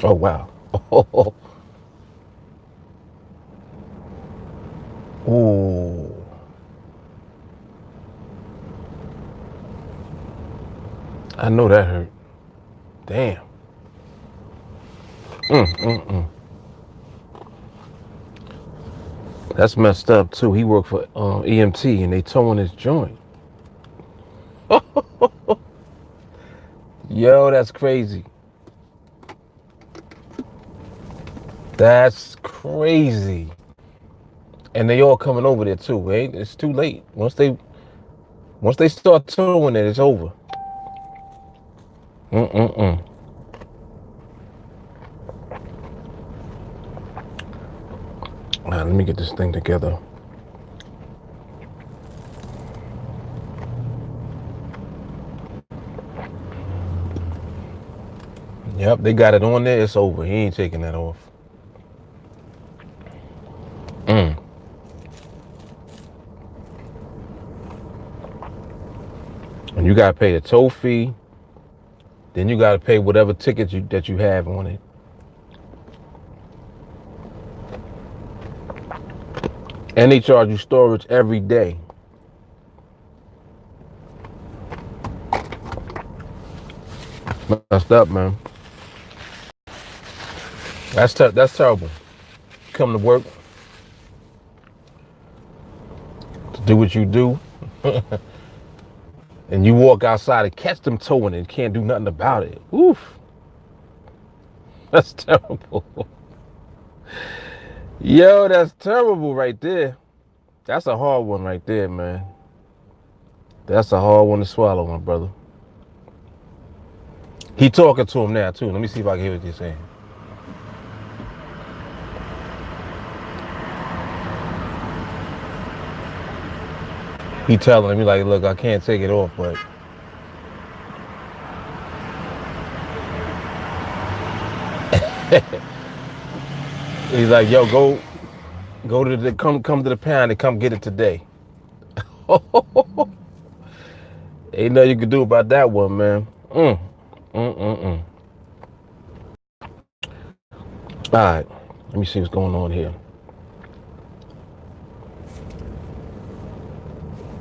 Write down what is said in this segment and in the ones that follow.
Oh, wow. Ooh. I know that hurt. Damn. That's messed up too. He worked for EMT and they towing his joint. Yo, that's crazy. That's crazy. And they all coming over there too, right? It's too late. Once they start towing it, it's over. Mm-mm-mm. All right, let me get this thing together. Yep, they got it on there. It's over. He ain't taking that off. And you gotta pay the toll fee. Then you gotta pay whatever tickets that you have on it. And they charge you storage every day. Messed up, man. That's terrible. Come to work to do what you do, and you walk outside and catch them towing and can't do nothing about it. Oof. That's terrible. Yo, that's terrible right there. That's a hard one right there, man. That's a hard one to swallow, my brother. He talking to him now, too. Let me see if I can hear what he's saying. He telling me like, look, I can't take it off, but he's like, yo, go to the come to the pound and come get it today. Ain't nothing you can do about that one, man. All right, let me see what's going on here.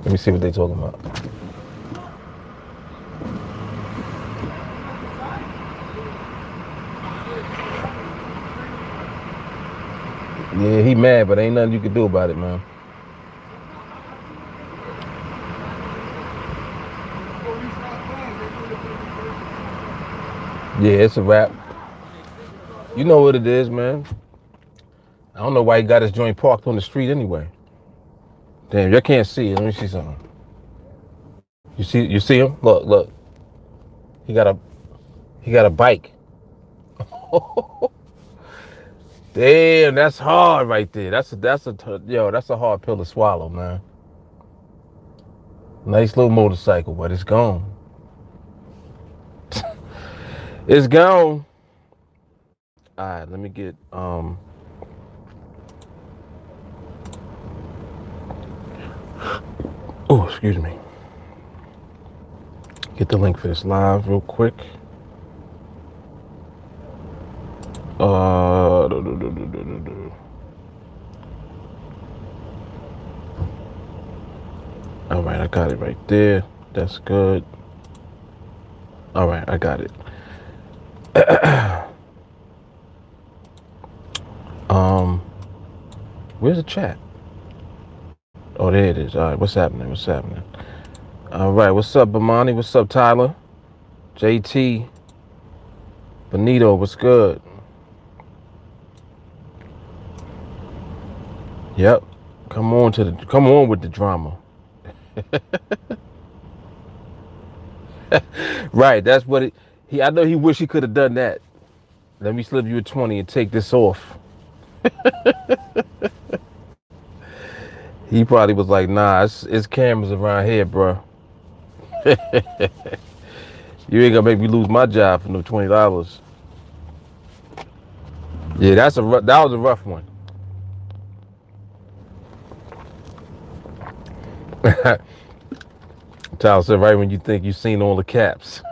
Let me see what they talking about. Yeah, he mad, but ain't nothing you can do about it, man. Yeah, it's a wrap. You know what it is, man. I don't know why he got his joint parked on the street anyway. Damn, you can't see it. Let me see something. You see him? Look. He got a bike. Damn, that's hard right there. That's a hard pill to swallow, man. Nice little motorcycle, but it's gone. It's gone. All right, let me get oh, excuse me. Get the link for this live real quick. All right, I got it right there. That's good. All right, I got it. Where's the chat? Oh, there it is. All right, what's happening? All right, what's up, Bimani? What's up, Tyler? JT, Benito, what's good? Yep. Come on with the drama. Right, that's what I know he wish he could have done that. Let me slip you a 20 and take this off. He probably was like, nah, it's cameras around here, bro. You ain't gonna make me lose my job for no $20. Yeah, that was a rough one. Tyler said, right when you think you've seen all the caps.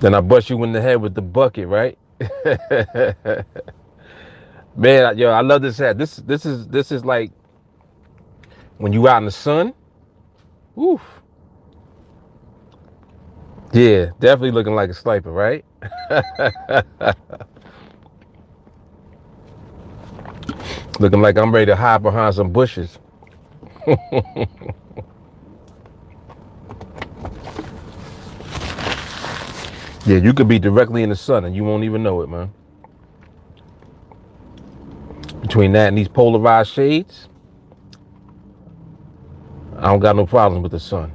Then I bust you in the head with the bucket, right? Man, yo, I love this hat. This is like when you out in the sun. Woof. Yeah, definitely looking like a sniper, right? Looking like I'm ready to hide behind some bushes. Yeah, you could be directly in the sun and you won't even know it, man. Between that and these polarized shades, I don't got no problem with the sun.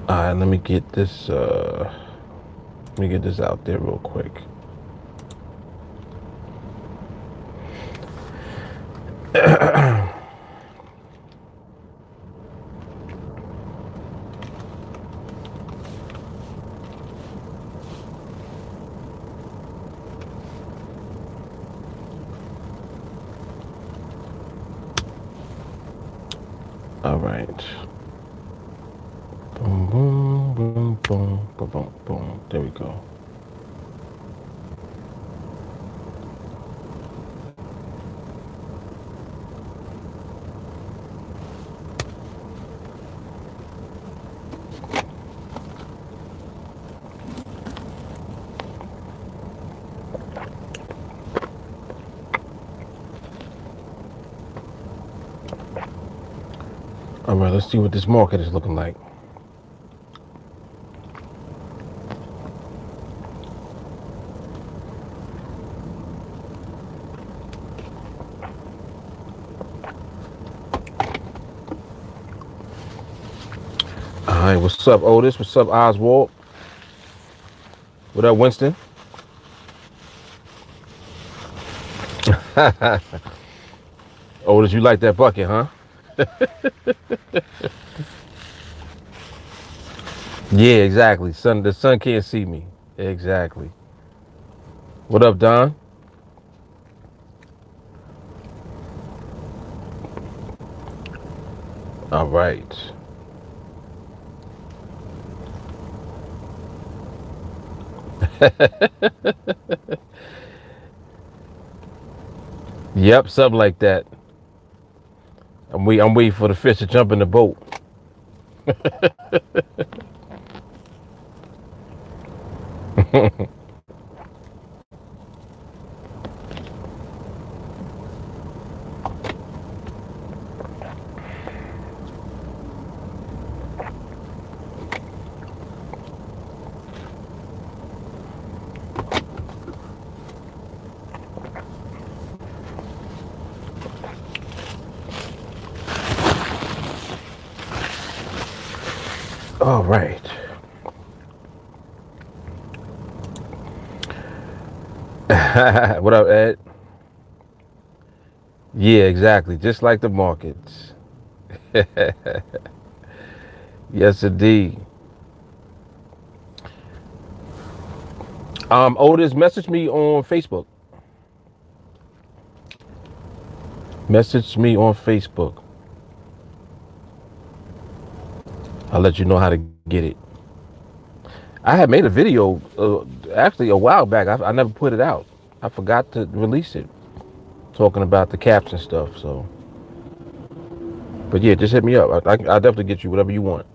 All right, let me get this out there real quick. All right. Boom, boom, boom, boom, boom, boom, boom. There we go. All right, let's see what this market is looking like. All right, what's up, Otis? What's up, Oswald? What up, Winston? Otis, you like that bucket, huh? Yeah, exactly. The sun can't see me. Exactly. What up, Don? All right. Yep, something like that. I'm waiting for the fish to jump in the boat. All right. What up, Ed? Yeah, exactly. Just like the markets. Yes, indeed. Otis, message me on Facebook. Message me on Facebook. I'll let you know how to get it. I had made a video actually a while back. I never put it out. I forgot to release it, talking about the caps and stuff. So, but yeah, just hit me up. I'll definitely get you whatever you want.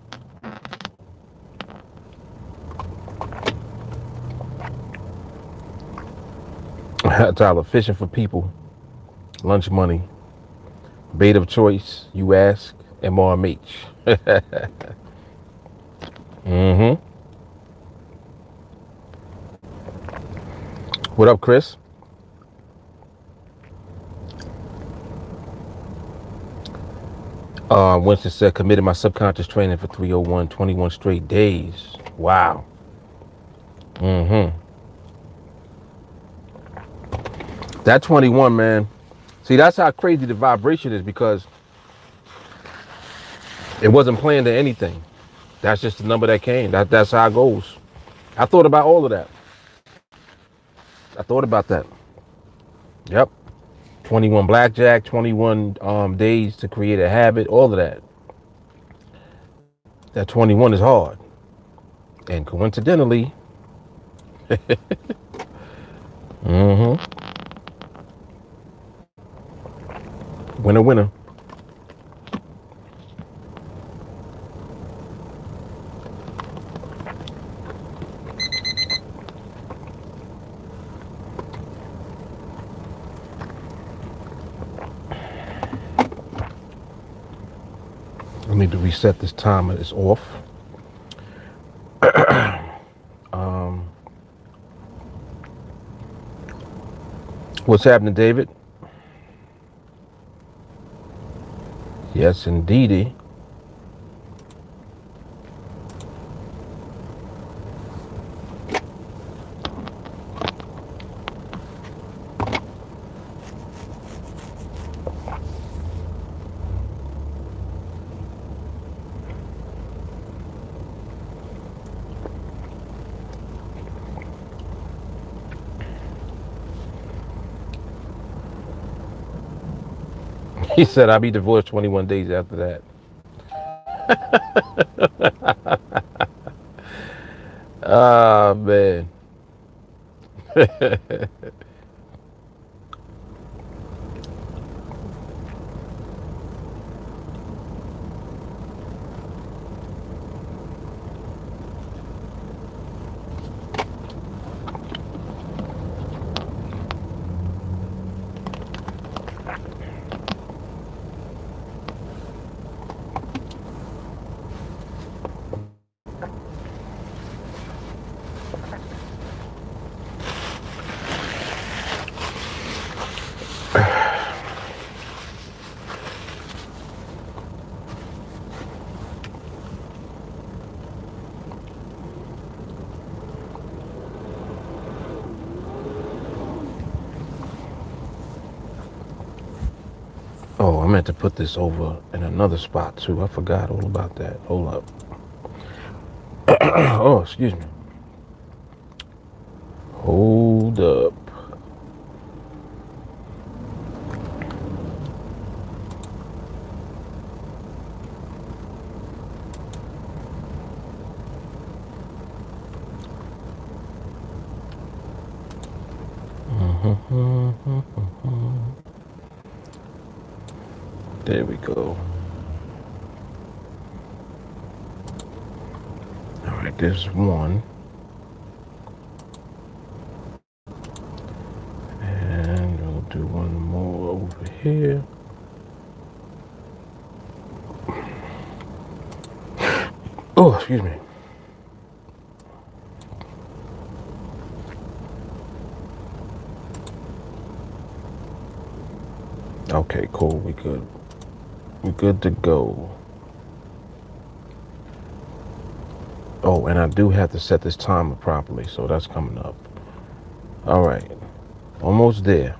Tyler, fishing for people, lunch money, bait of choice, you ask, MRMH. Mm-hmm. What up, Chris? Winston said, committed my subconscious training for 301, 21 straight days. Wow. Mm-hmm. That 21, man. See, that's how crazy the vibration is, because it wasn't planned to anything. That's just the number that came. That's how it goes. I thought about all of that. I thought about that. Yep. 21 blackjack, 21 days to create a habit, all of that. That 21 is hard. And coincidentally, winner, winner. I need to reset this timer. It's off. What's happening, David? Yes, indeedy. He said, I'll be divorced 21 days after that. Ah, man. Oh, I meant to put this over in another spot too. I forgot all about that. Hold up. Oh, excuse me. Hold up. There we go. All right, there's one. And we'll do one more over here. Oh, excuse me. Okay, cool. We good. We're good to go. Oh, and I do have to set this timer properly, so that's coming up. All right. Almost there.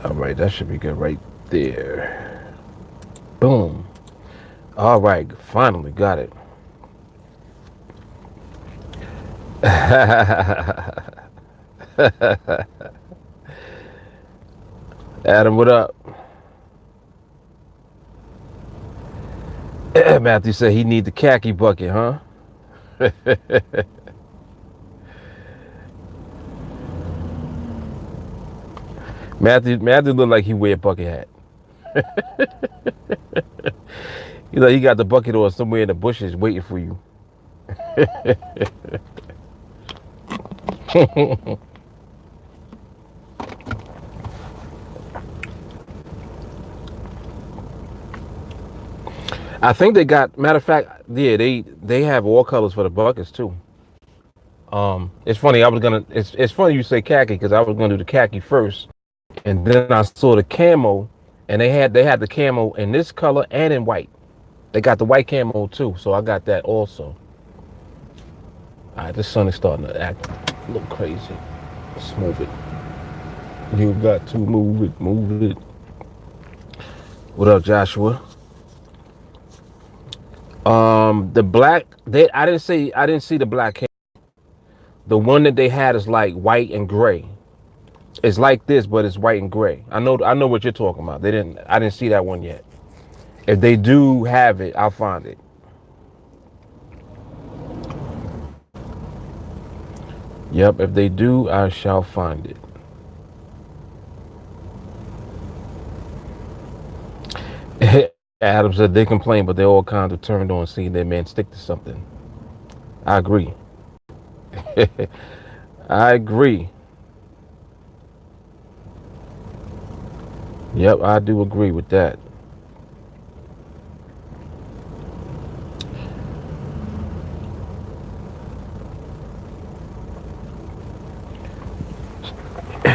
All right, that should be good right there. Boom. All right, finally got it. Adam, what up? Matthew said he need the khaki bucket, huh? Matthew looked like he wear a bucket hat. You know, he got the bucket on somewhere in the bushes waiting for you. I think they got, matter of fact, yeah, they have all colors for the buckets too. It's funny, it's funny you say khaki, because I was gonna do the khaki first, and then I saw the camo, and they had the camo in this color and in white. They got the white camo too, so I got that also. All right, this sun is starting to act a little crazy. Let's move it. You got to move it, move it. What up, Joshua? The black, I didn't see the black camo. The one that they had is like white and gray. It's like this, but it's white and gray. I know what you're talking about. I didn't see that one yet. If they do have it, I'll find it. Yep, if they do, I shall find it. Adam said they complain, but they're all kind of turned on seeing their man stick to something. I agree. I agree. Yep, I do agree with that.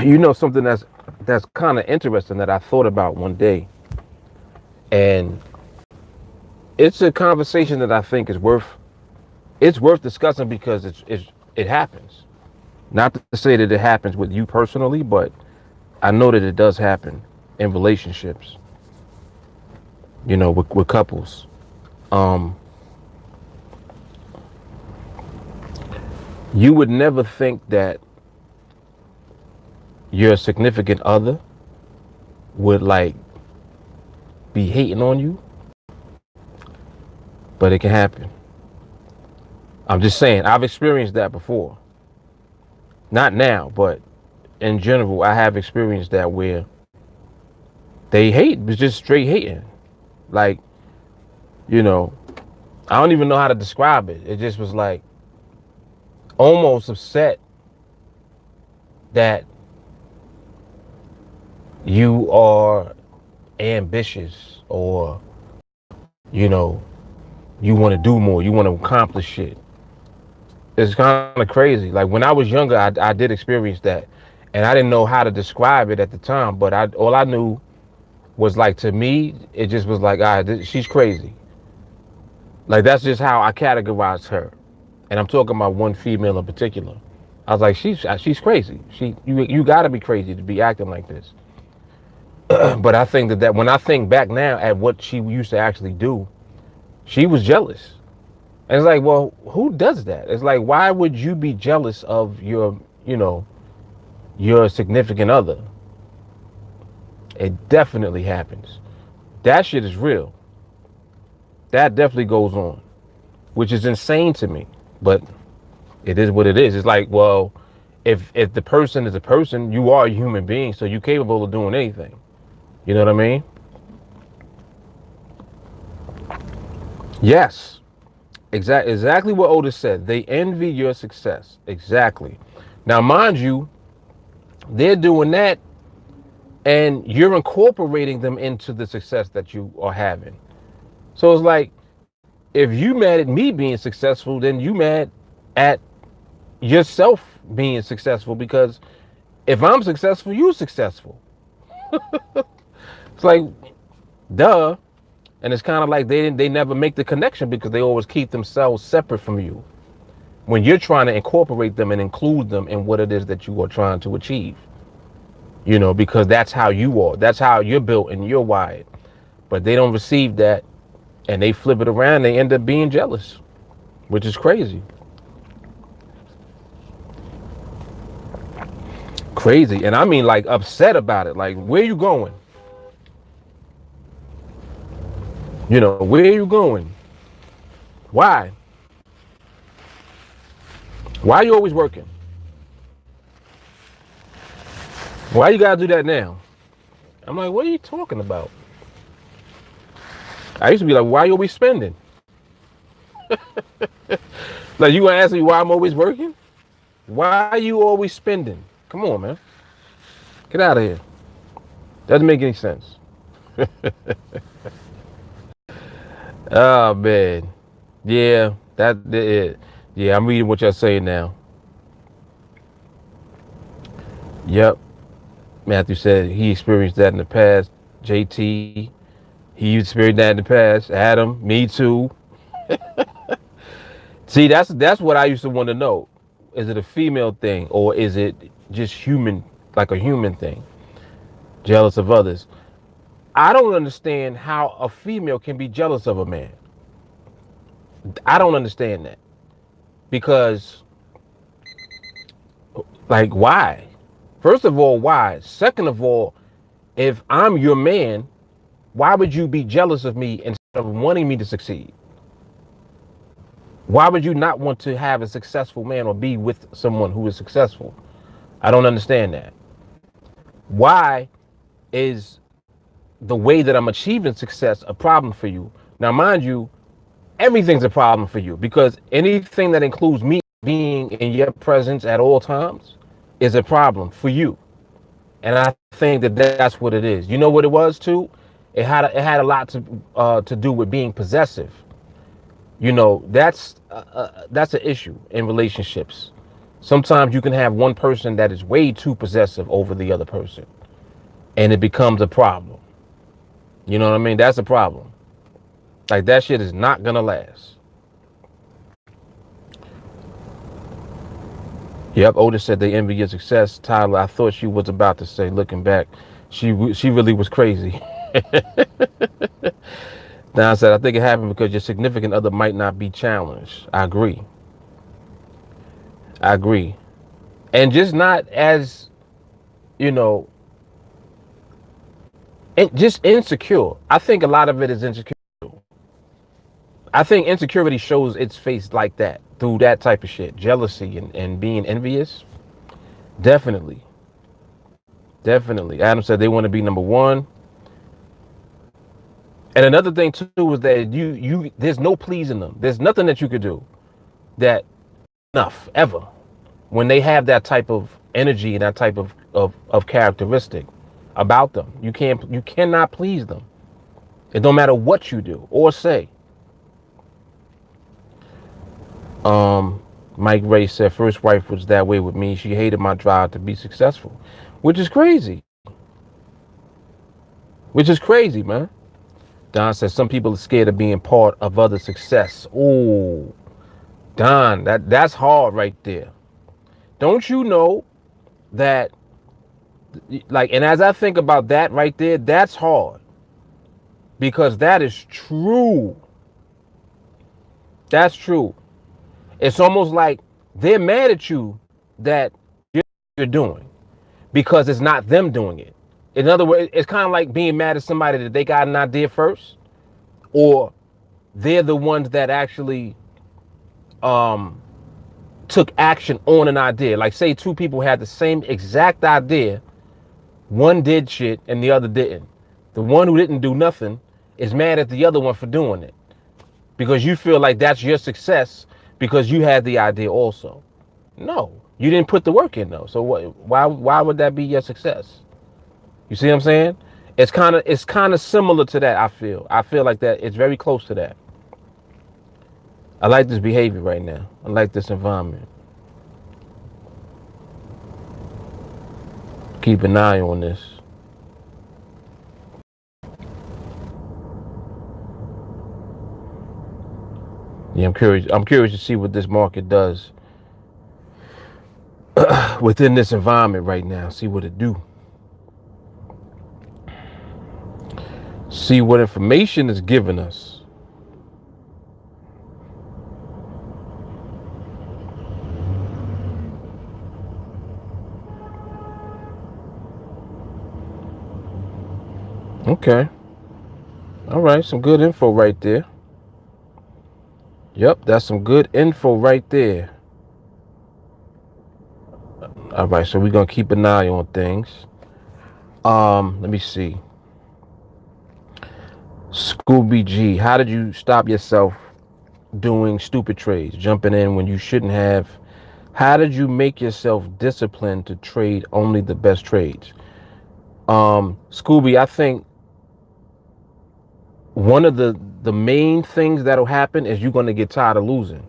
You know something that's kind of interesting that I thought about one day, and it's a conversation that I think is worth discussing because it happens. Not to say that it happens with you personally, but I know that it does happen in relationships. You know, with couples. You would never think that your significant other would like be hating on you, but it can happen. I'm just saying, I've experienced that before. Not now, but in general, I have experienced that where they hate, it's just straight hating. Like, you know, I don't even know how to describe it. It just was like almost upset that you are ambitious, or you know, you want to do more, you want to accomplish shit. It's kind of crazy. Like when I was younger, I did experience that, and I didn't know how to describe it at the time, but all I knew was, like, to me it just was like, she's crazy. Like that's just how I categorized her, and I'm talking about one female in particular. I was like, she's crazy. You got to be crazy to be acting like this. But I think that when I think back now at what she used to actually do, she was jealous. And it's like, well, who does that? It's like, why would you be jealous of your significant other? It definitely happens. That shit is real. That definitely goes on, which is insane to me. But it is what it is. It's like, well, if the person is a person, you are a human being, so you're capable of doing anything. You know what I mean? Yes. Exactly what Otis said. They envy your success. Exactly. Now, mind you, they're doing that and you're incorporating them into the success that you are having. So it's like, if you mad at me being successful, then you mad at yourself being successful, because if I'm successful, you're successful. It's like, duh. And it's kind of like they never make the connection because they always keep themselves separate from you when you're trying to incorporate them and include them in what it is that you are trying to achieve. You know, because that's how you are. That's how you're built and you're wired. But they don't receive that, and they flip it around. They end up being jealous, which is crazy. Crazy. And I mean, like, upset about it. Like, where you going? You know, where are you going? Why? Why are you always working? Why you gotta do that now? I'm like, what are you talking about? I used to be like, why are you always spending? Like, you gonna ask me why I'm always working? Why are you always spending? Come on, man. Get out of here. Doesn't make any sense. Oh, man. Yeah, that's it. Yeah, I'm reading what you're saying now. Yep. Matthew said he experienced that in the past. JT, He experienced that in the past. Adam, me too. See, that's what I used to want to know. Is it a female thing or is it just human, like a human thing? Jealous of others. I don't understand how a female can be jealous of a man. I don't understand that. Because, like, why? First of all, why? Second of all, if I'm your man, why would you be jealous of me instead of wanting me to succeed? Why would you not want to have a successful man or be with someone who is successful? I don't understand that. Why is the way that I'm achieving success a problem for you? Now, mind you, everything's a problem for you because anything that includes me being in your presence at all times is a problem for you. And I think that that's what it is. You know what it was too? It had a lot to do with being possessive. You know, that's an issue in relationships. Sometimes you can have one person that is way too possessive over the other person, and it becomes a problem. You know what I mean? That's a problem. Like that shit is not gonna last. Yep, Otis said they envy your success. Tyler, I thought she was about to say, looking back, she really was crazy. Don said, I think it happened because your significant other might not be challenged. I agree. And just not as, you know, just insecure. I think a lot of it is insecure. I think insecurity shows its face like that, through that type of shit. Jealousy and being envious. Definitely. Adam said they want to be number one. And another thing too is that you there's no pleasing them. There's nothing that you could do that enough ever when they have that type of energy and that type of characteristic about them. You cannot please them. It don't matter what you do or say. Mike Ray said first wife was that way with me. She hated my drive to be successful, which is crazy. Man. Don says some people are scared of being part of other success. Oh, Don, that's hard right there. Don't you know that, like, and as I think about that right there, that's hard. Because that is true. That's true. It's almost like they're mad at you that you're doing because it's not them doing it. In other words, it's kind of like being mad at somebody that they got an idea first, or they're the ones that actually took action on an idea. Like say two people had the same exact idea. One did shit and the other didn't. The one who didn't do nothing is mad at the other one for doing it because you feel like that's your success because you had the idea also. No, you didn't put the work in though. So why would that be your success? You see what I'm saying? It's kind of similar to that. I feel like that. It's very close to that. I like this behavior right now. I like this environment. Keep an eye on this. Yeah, I'm curious to see what this market does within this environment right now. See what it do. See what information is giving us. Okay. All right, some good info right there. Yep, that's some good info right there. All right, so we're gonna keep an eye on things. Let me see. Scooby G, how did you stop yourself doing stupid trades, jumping in when you shouldn't have? How did you make yourself disciplined to trade only the best trades? Scooby, I think one of the main things that'll happen is you're gonna get tired of losing.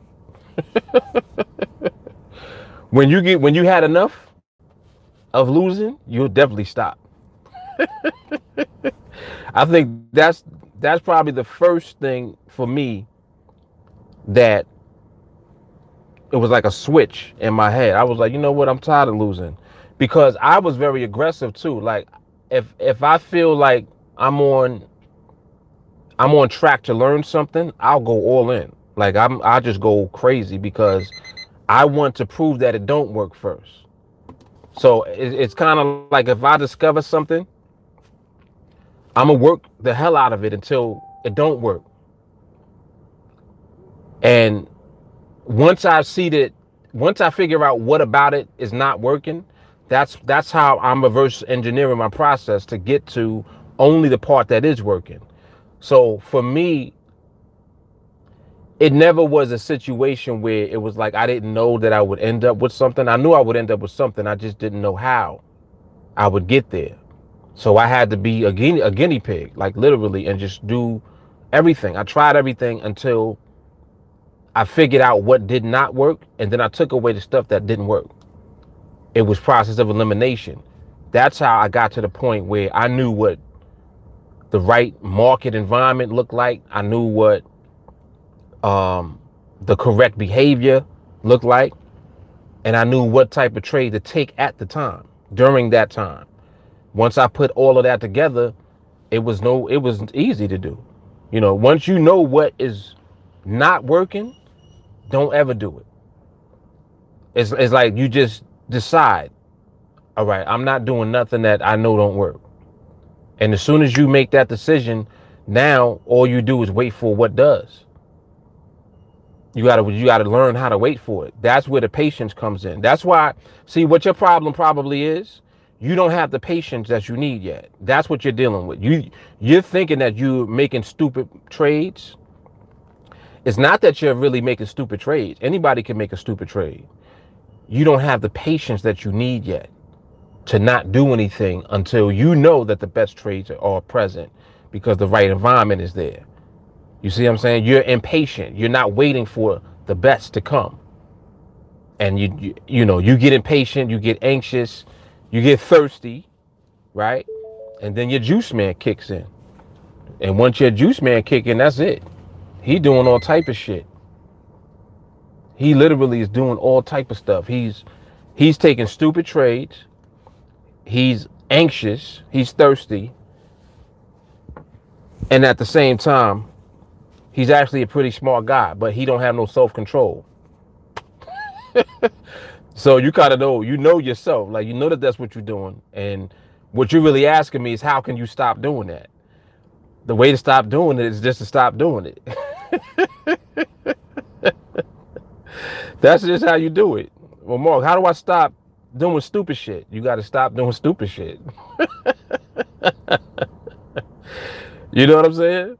When you had enough of losing, you'll definitely stop. I think that's that's probably the first thing for me that it was like a switch in my head. I was like, you know what? I'm tired of losing, because I was very aggressive too. Like, if I feel like I'm on I'm on track to learn something, I'll go all in. Like, I just go crazy because I want to prove that it don't work first. So it's kind of like, if I discover something, I'm gonna work the hell out of it until it don't work. And once I see that, once I figure out what about it is not working, that's how I'm reverse engineering my process to get to only the part that is working. So for me, it never was a situation where it was like I didn't know that I would end up with something. I knew I would end up with something. I just didn't know how I would get there. So I had to be a guinea pig, like literally, and just do everything. I tried everything until I figured out what did not work, and then I took away the stuff that didn't work. It was process of elimination. That's how I got to the point where I knew what the right market environment looked like. I knew what the correct behavior looked like, and I knew what type of trade to take at the time, during that time. Once I put all of that together, it was easy to do. You know, once you know what is not working, don't ever do it. It's like you just decide, all right, I'm not doing nothing that I know don't work. And as soon as you make that decision, now all you do is wait for what does. You gotta learn how to wait for it. That's where the patience comes in. That's why, see, what your problem probably is, you don't have the patience that you need yet. That's what you're dealing with. You're thinking that you're making stupid trades. It's not that you're really making stupid trades. Anybody can make a stupid trade. You don't have the patience that you need yet to not do anything until you know that the best trades are present, because the right environment is there. You see what I'm saying? You're impatient. You're not waiting for the best to come. And you know, you get impatient, you get anxious, you get thirsty, right? And then your juice man kicks in. And once your juice man kick in, that's it. He doing all type of shit. He literally is doing all type of stuff. He's taking stupid trades. He's anxious. He's thirsty. And at the same time, he's actually a pretty smart guy, but he don't have no self-control. So you kind of know, you know yourself, like, you know that that's what you're doing. And what you're really asking me is, how can you stop doing that? The way to stop doing it is just to stop doing it. That's just how you do it. Well, Mark, how do I stop doing stupid shit? You got to stop doing stupid shit. You know what I'm saying?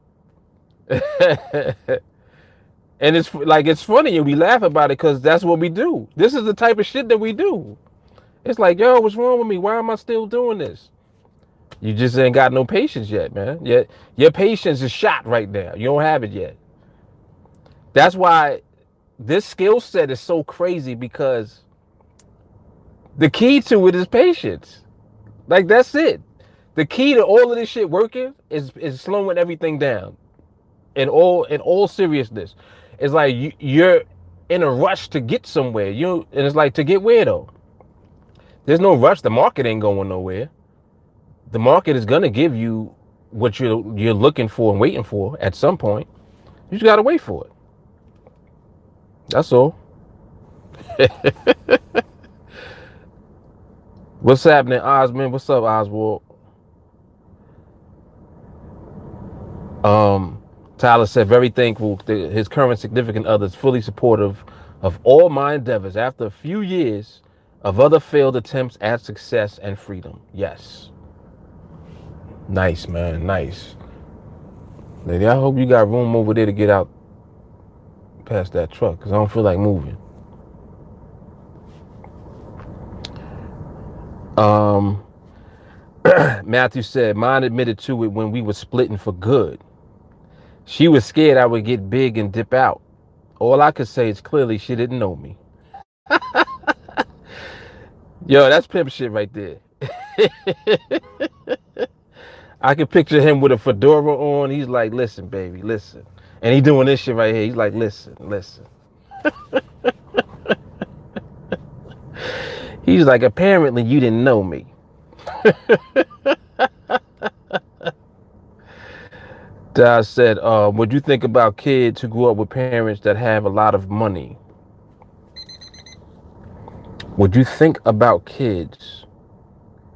And it's like, it's funny and we laugh about it because that's what we do. This is the type of shit that we do. It's like, yo, what's wrong with me? Why am I still doing this? You just ain't got no patience yet, man. Your patience is shot right now. You don't have it yet. That's why this skill set is so crazy, because the key to it is patience. Like, that's it. The key to all of this shit working is slowing everything down. In all seriousness, it's like you're in a rush to get somewhere. And it's like, to get where though? There's no rush. The market ain't going nowhere. The market is gonna give you what you're looking for and waiting for at some point. You just gotta wait for it. That's all. What's happening, Osman? What's up, Oswald? Tyler said, very thankful that his current significant other is fully supportive of all my endeavors after a few years of other failed attempts at success and freedom. Yes. Nice, man. Nice. Lady, I hope you got room over there to get out past that truck, because I don't feel like moving. Matthew said, mine admitted to it when we were splitting for good. She was scared I would get big and dip out. All I could say is clearly she didn't know me. Yo, that's pimp shit right there. I can picture him with a fedora on. He's like, listen, baby, listen. And he doing this shit right here. He's like, listen, listen. He's like, apparently you didn't know me. Dad said, what do you think about kids who grew up with parents that have a lot of money? Would you think about kids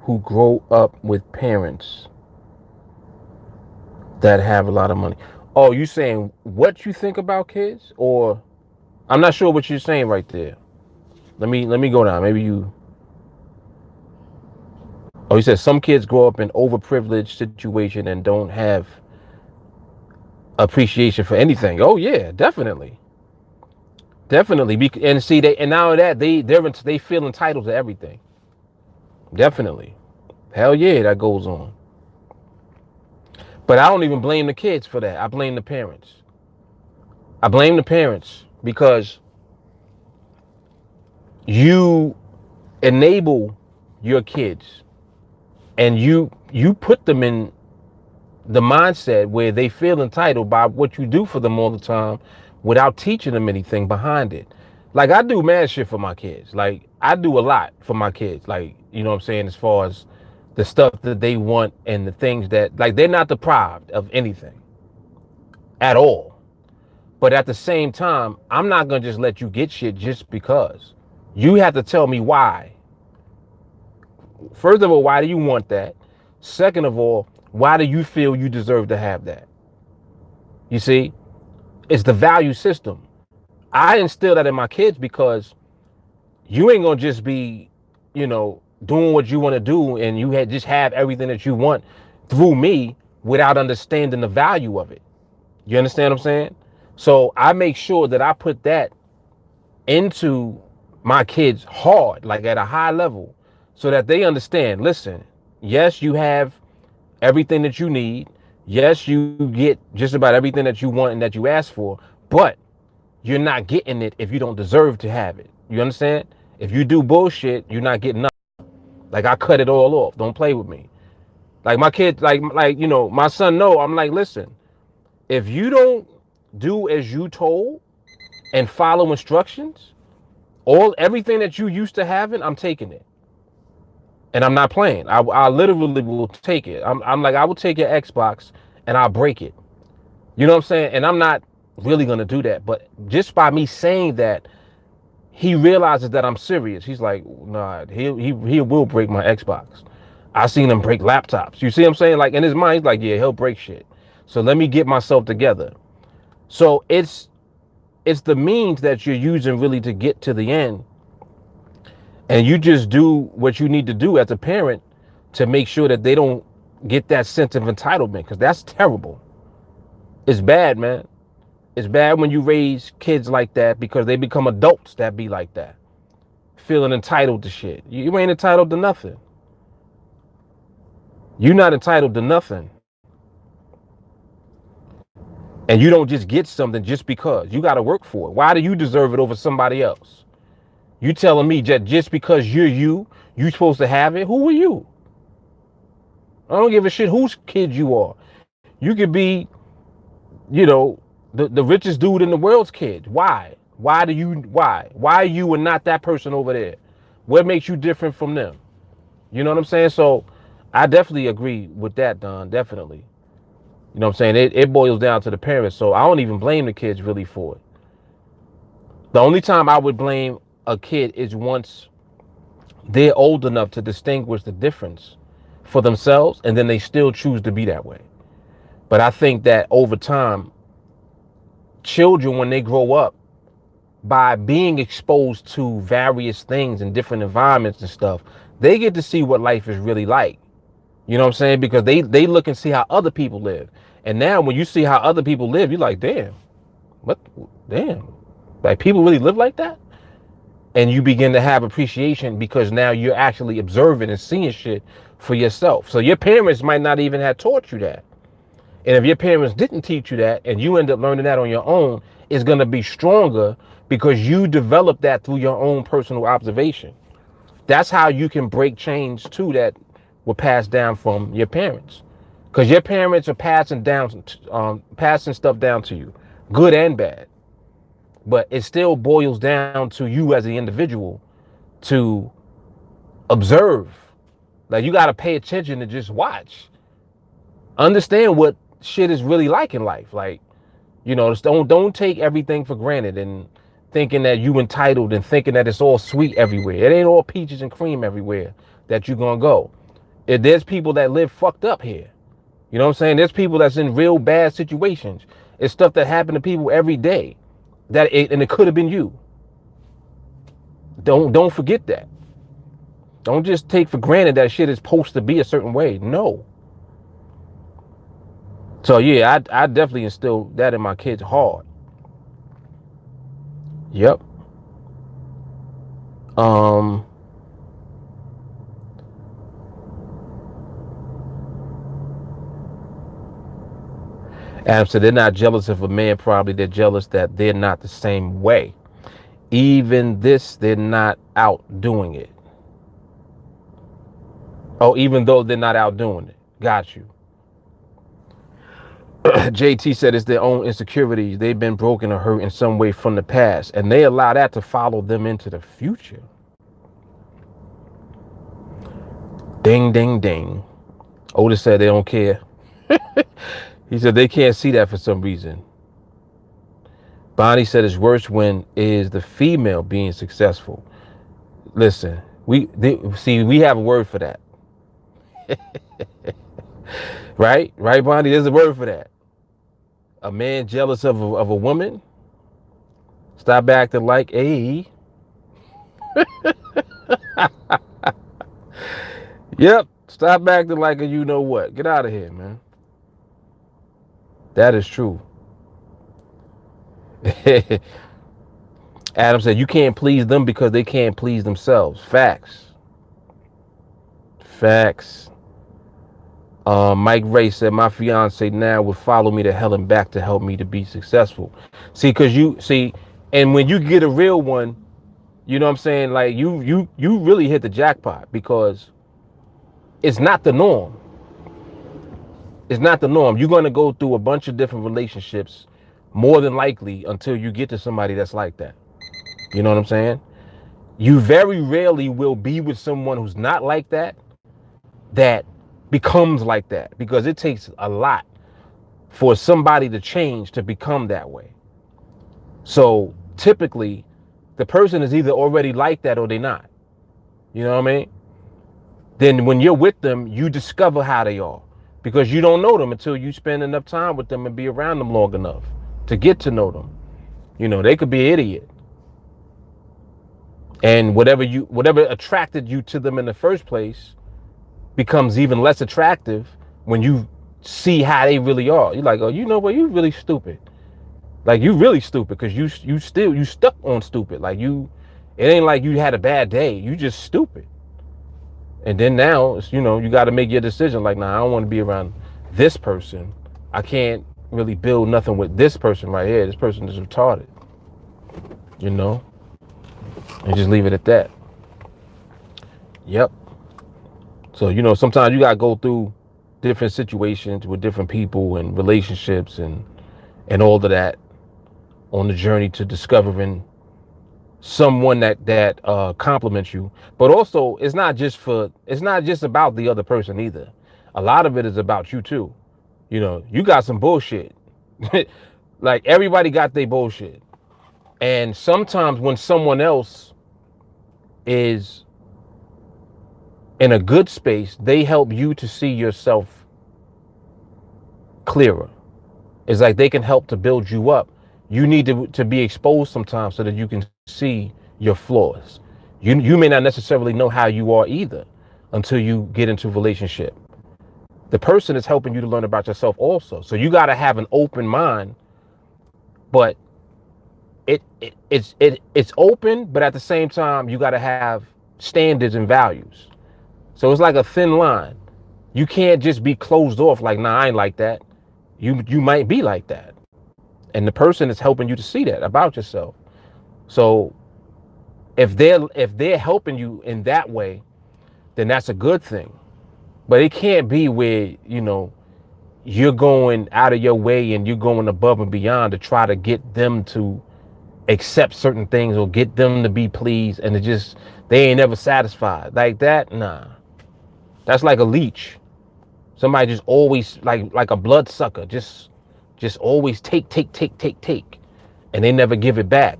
who grow up with parents that have a lot of money? Oh, you saying what you think about kids? Or I'm not sure what you're saying right there. Let me go down. Maybe you. Oh, you said some kids grow up in overprivileged situation and don't have appreciation for anything. Oh yeah, definitely, definitely. And see, and now that they feel entitled to everything. Definitely, hell yeah, that goes on. But I don't even blame the kids for that. I blame the parents. I blame the parents because you enable your kids and you put them in the mindset where they feel entitled by what you do for them all the time without teaching them anything behind it. Like I do mad shit for my kids. Like I do a lot for my kids. Like, you know what I'm saying, as far as the stuff that they want and the things that, like, they're not deprived of anything at all. But at the same time, I'm not going to just let you get shit just because. You have to tell me why. First of all, why do you want that? Second of all, why do you feel you deserve to have that? You see, it's the value system. I instill that in my kids because you ain't going to just be, doing what you want to do and you just have everything that you want through me without understanding the value of it. You understand what I'm saying? So I make sure that I put that into my kids hard, like at a high level, so that they understand, listen, yes, you have everything that you need. Yes, you get just about everything that you want and that you ask for, but you're not getting it if you don't deserve to have it. You understand? If you do bullshit, you're not getting nothing. Like I cut it all off. Don't play with me. Like my kids, my son know, I'm like, listen, if you don't do as you told and follow instructions, everything that you used to having, I'm taking it. And I'm not playing. I literally will take it. I'm like, I will take your Xbox and I'll break it. You know what I'm saying? And I'm not really going to do that. But just by me saying that, he realizes that I'm serious. He's like, nah, he will break my Xbox. I seen him break laptops. You see what I'm saying? Like in his mind, he's like, yeah, he'll break shit. So let me get myself together. So it's the means that you're using really to get to the end. And you just do what you need to do as a parent to make sure that they don't get that sense of entitlement, because that's terrible. It's bad, man. It's bad when you raise kids like that because they become adults that be like that, feeling entitled to shit. You ain't entitled to nothing. You're not entitled to nothing. And you don't just get something just because. You got to work for it. Why do you deserve it over somebody else? You telling me that just because you're supposed to have it? Who are you? I don't give a shit whose kid you are. You could be, the richest dude in the world's kid. Why? Why are you and not that person over there? What makes you different from them? You know what I'm saying? So I definitely agree with that, Don. Definitely. You know what I'm saying? It boils down to the parents. So I don't even blame the kids really for it. The only time I would blame a kid is once they're old enough to distinguish the difference for themselves, and then they still choose to be that way. But I think that over time, children, when they grow up, by being exposed to various things in different environments and stuff, they get to see what life is really like. You know what I'm saying? Because they look and see how other people live. And now when you see how other people live, you're like, damn, like people really live like that? And you begin to have appreciation because now you're actually observing and seeing shit for yourself. So your parents might not even have taught you that. And if your parents didn't teach you that and you end up learning that on your own, it's going to be stronger because you develop that through your own personal observation. That's how you can break chains too that were passed down from your parents. Because your parents are passing stuff down to you, good and bad. But it still boils down to you as the individual to observe. Like, you got to pay attention and just watch. Understand what shit is really like in life. Like, just don't take everything for granted and thinking that you entitled and thinking that it's all sweet everywhere. It ain't all peaches and cream everywhere that you're gonna go. There's people that live fucked up here. You know what I'm saying? There's people that's in real bad situations. It's stuff that happen to people every day and it could have been you. Don't forget that. Don't just take for granted that shit is supposed to be a certain way. No. So yeah, I definitely instill that in my kids hard. Yep. Adam said they're not jealous of a man, probably they're jealous that they're not the same way. Even this, they're not out doing it. Oh, even though they're not out doing it. Got you. JT said it's their own insecurities. They've been broken or hurt in some way from the past, and they allow that to follow them into the future. Ding, ding, ding. Otis said they don't care. He said they can't see that for some reason. Bonnie said it's worse when is the female being successful. Listen, we have a word for that. Right, Bonnie? There's a word for that. A man jealous of a woman. Stop acting like a. Yep. Stop acting like a you know what. Get out of here, man. That is true. Adam said you can't please them because they can't please themselves. Facts. Mike Ray said my fiance now would follow me to hell and back to help me to be successful. See, because and when you get a real one, you know what I'm saying? Like you really hit the jackpot, because it's not the norm. It's not the norm. You're going to go through a bunch of different relationships, more than likely, until you get to somebody that's like that. You know what I'm saying? You very rarely will be with someone who's not like that becomes like that, because it takes a lot for somebody to change to become that way. So typically, the person is either already like that or they're not. You know what I mean? Then when you're with them, you discover how they are, because you don't know them until you spend enough time with them and be around them long enough to get to know them. They could be an idiot. And whatever attracted you to them in the first place becomes even less attractive when you see how they really are. You're like, oh, you know what? You really stupid. Like, you really stupid, because you stuck on stupid. Like, it ain't like you had a bad day. You just stupid. And then now, it's, you got to make your decision. Like, nah, I don't want to be around this person. I can't really build nothing with this person right here. This person is retarded. And just leave it at that. Yep. So, sometimes you got to go through different situations with different people and relationships and all of that on the journey to discovering someone that compliments you. But also, it's not just about the other person either. A lot of it is about you too. You got some bullshit. Like, everybody got their bullshit. And sometimes when someone else is in a good space, they help you to see yourself clearer. It's like they can help to build you up. You need to be exposed sometimes so that you can see your flaws. You may not necessarily know how you are either until you get into a relationship. The person is helping you to learn about yourself also. So you got to have an open mind, but it's open, but at the same time, you got to have standards and values. So it's like a thin line. You can't just be closed off like, nah, I ain't like that. You might be like that. And the person is helping you to see that about yourself. So if they're helping you in that way, then that's a good thing. But it can't be where, you're going out of your way and you're going above and beyond to try to get them to accept certain things or get them to be pleased, and they ain't never satisfied like that. Nah, that's like a leech. Somebody just always like a blood sucker, just always take, and they never give it back.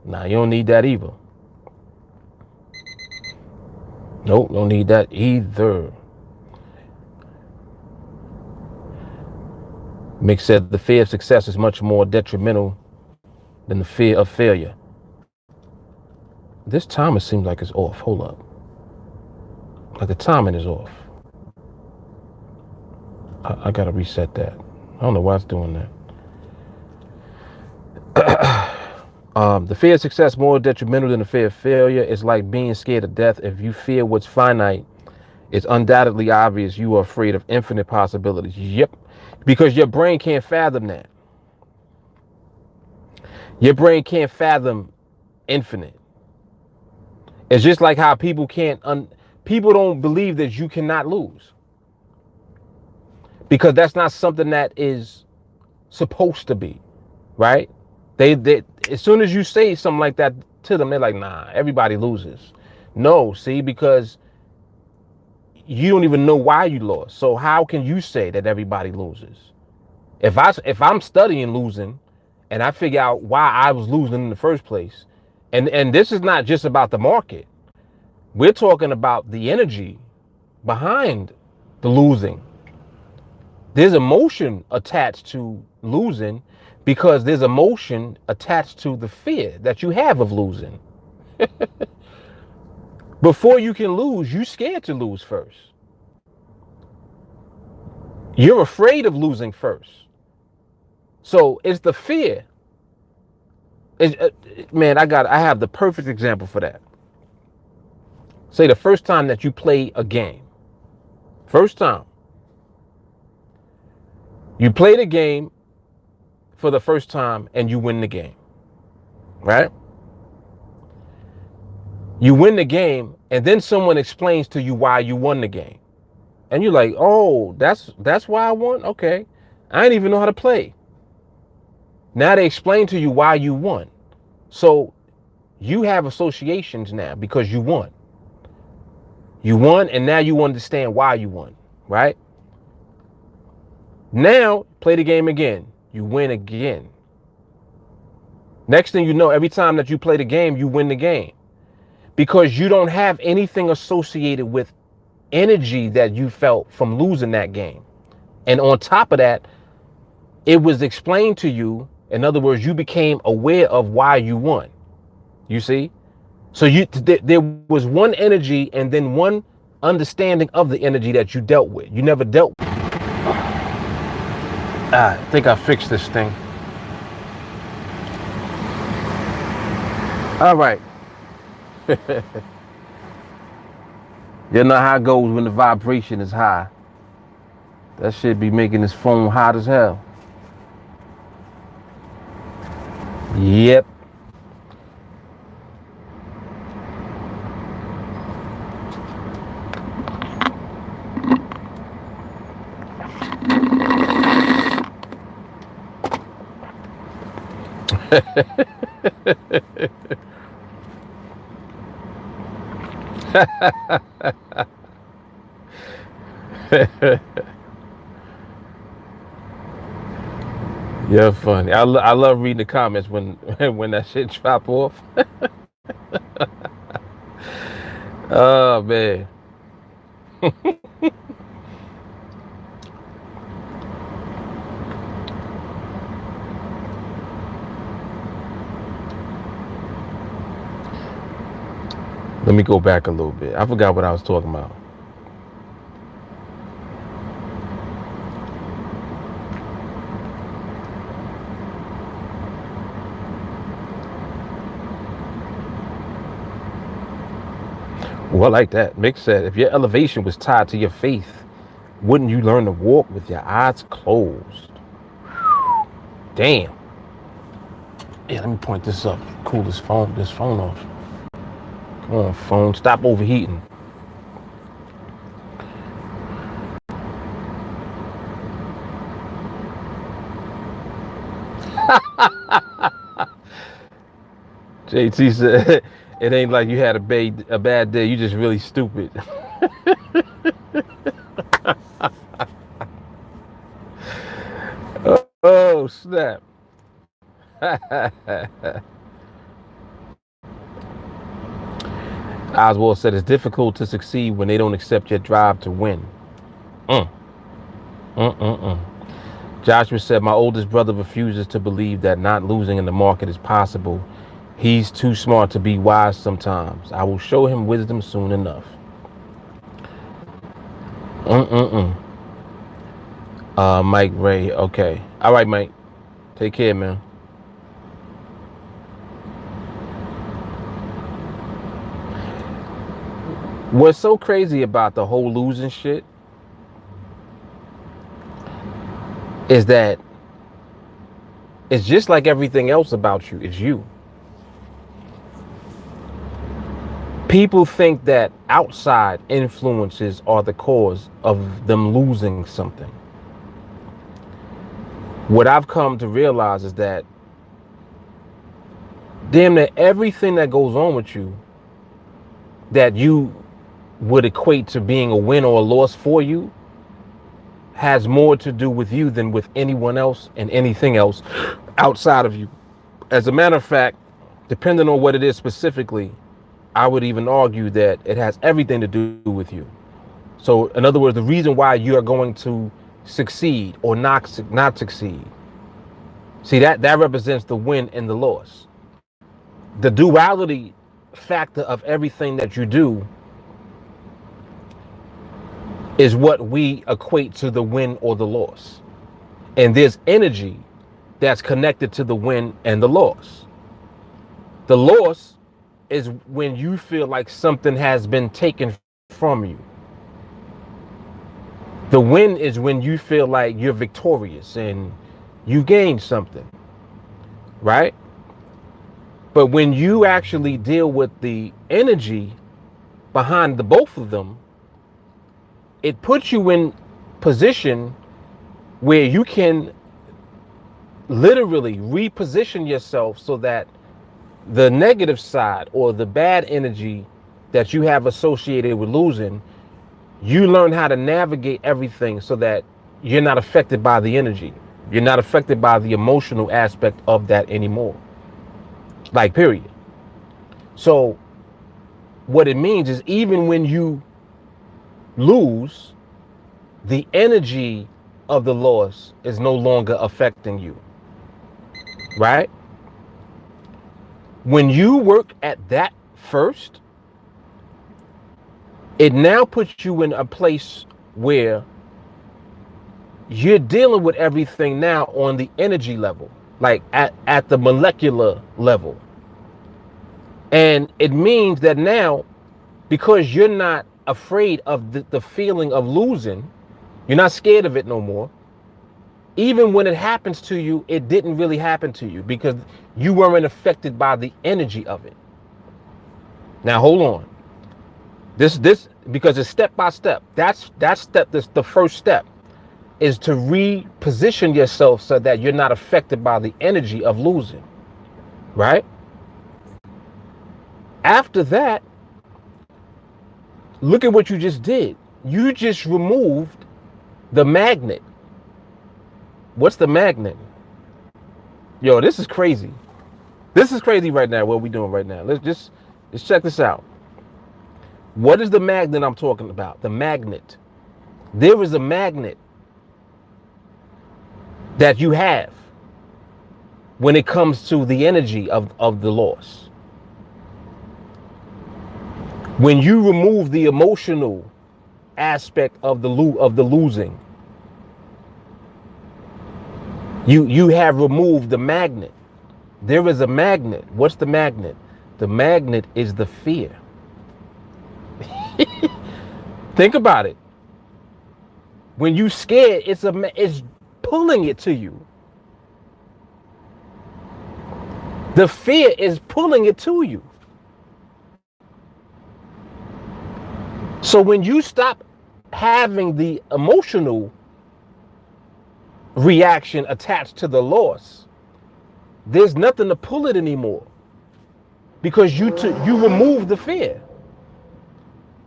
Nah, you don't need that either. Nope, don't need that either. Mick said the fear of success is much more detrimental than the fear of failure. This timer seems like it's off. Hold up. Like the timing is off. I gotta reset that. I don't know why it's doing that. The fear of success more detrimental than the fear of failure. It's like being scared of death. If you fear what's finite, it's undoubtedly obvious you are afraid of infinite possibilities. Yep. Because your brain can't fathom that. Your brain can't fathom infinite. It's just like how people people don't believe that you cannot lose. Because that's not something that is supposed to be, right? They as soon as you say something like that to them, they're like, nah, everybody loses. No, see, because you don't even know why you lost. So how can you say that everybody loses? If I'm studying losing and I figure out why I was losing in the first place, and this is not just about the market. We're talking about the energy behind the losing. There's emotion attached to losing because there's emotion attached to the fear that you have of losing. Before you can lose, you're scared to lose first. You're afraid of losing first. So it's the fear. Man, I have the perfect example for that. Say the first time that you play a game. First time. You play the game for the first time and you win the game. Right? You win the game and then someone explains to you why you won the game. And you're like, oh, that's why I won? Okay. I didn't even know how to play. Now they explain to you why you won. So you have associations now because you won. You won and now you understand why you won, right? Now play the game again. You win again. Next thing you know, every time that you play the game, you win the game. Because you don't have anything associated with energy that you felt from losing that game. And on top of that, it was explained to you. In other words, you became aware of why you won. You see? So there was one energy and then one understanding of the energy that you dealt with. You never dealt with. I think I fixed this thing. All right. You know how it goes when the vibration is high. That shit be making this phone hot as hell. Yep. You're funny. I love reading the comments when that shit drop off. Oh man. Let me go back a little bit. I forgot what I was talking about. Well, like that. Mick said, if your elevation was tied to your faith, wouldn't you learn to walk with your eyes closed? Damn. Yeah, let me point this up. Cool this phone off. Come on, phone. Stop overheating. JT said, it ain't like you had a bad day. You just really stupid. Oh, snap. Oswald said it's difficult to succeed when they don't accept your drive to win. Mm. Mm-mm-mm. Joshua said, my oldest brother refuses to believe that not losing in the market is possible. He's too smart to be wise sometimes. I will show him wisdom soon enough. Mm-mm-mm. Mike Ray. Okay. All right, Mike. Take care, man. What's so crazy about the whole losing shit is that it's just like everything else about you. It's you. People think that outside influences are the cause of them losing something. What I've come to realize is that damn near everything that goes on with you that you would equate to being a win or a loss for you has more to do with you than with anyone else and anything else outside of you. As a matter of fact, depending on what it is specifically, I would even argue that it has everything to do with you. So in other words, the reason why you are going to succeed or not succeed, see, that represents the win and the loss. The duality factor of everything that you do is what we equate to the win or the loss. And there's energy that's connected to the win and the loss. The loss is when you feel like something has been taken from you. The win is when you feel like you're victorious and you gained something, right? But when you actually deal with the energy behind the both of them, it puts you in position where you can literally reposition yourself so that the negative side or the bad energy that you have associated with losing, you learn how to navigate everything so that you're not affected by the energy. You're not affected by the emotional aspect of that anymore. Like, period. So what it means is even when you lose, the energy of the loss is no longer affecting you, right? When you work at that first, it now puts you in a place where you're dealing with everything now on the energy level, like at the molecular level. And it means that now, because you're not afraid of the feeling of losing, you're not scared of it no more. Even when it happens to you, it didn't really happen to you because you weren't affected by the energy of it. Now, hold on. This because it's step by step. That's the first step is to reposition yourself so that you're not affected by the energy of losing, right? After that, look at what you just did. You just removed the magnet. What's the magnet? Yo, this is crazy. This is crazy right now, what we're doing right now. Let's check this out. What is the magnet I'm talking about? The magnet. There is a magnet that you have when it comes to the energy of the loss. When you remove the emotional aspect of the losing, you have removed the magnet. There is a magnet. What's the magnet? The magnet is the fear. Think about it. When you scared, it's pulling it to you. The fear is pulling it to you. So when you stop having the emotional reaction attached to the loss, there's nothing to pull it anymore. because you remove the fear.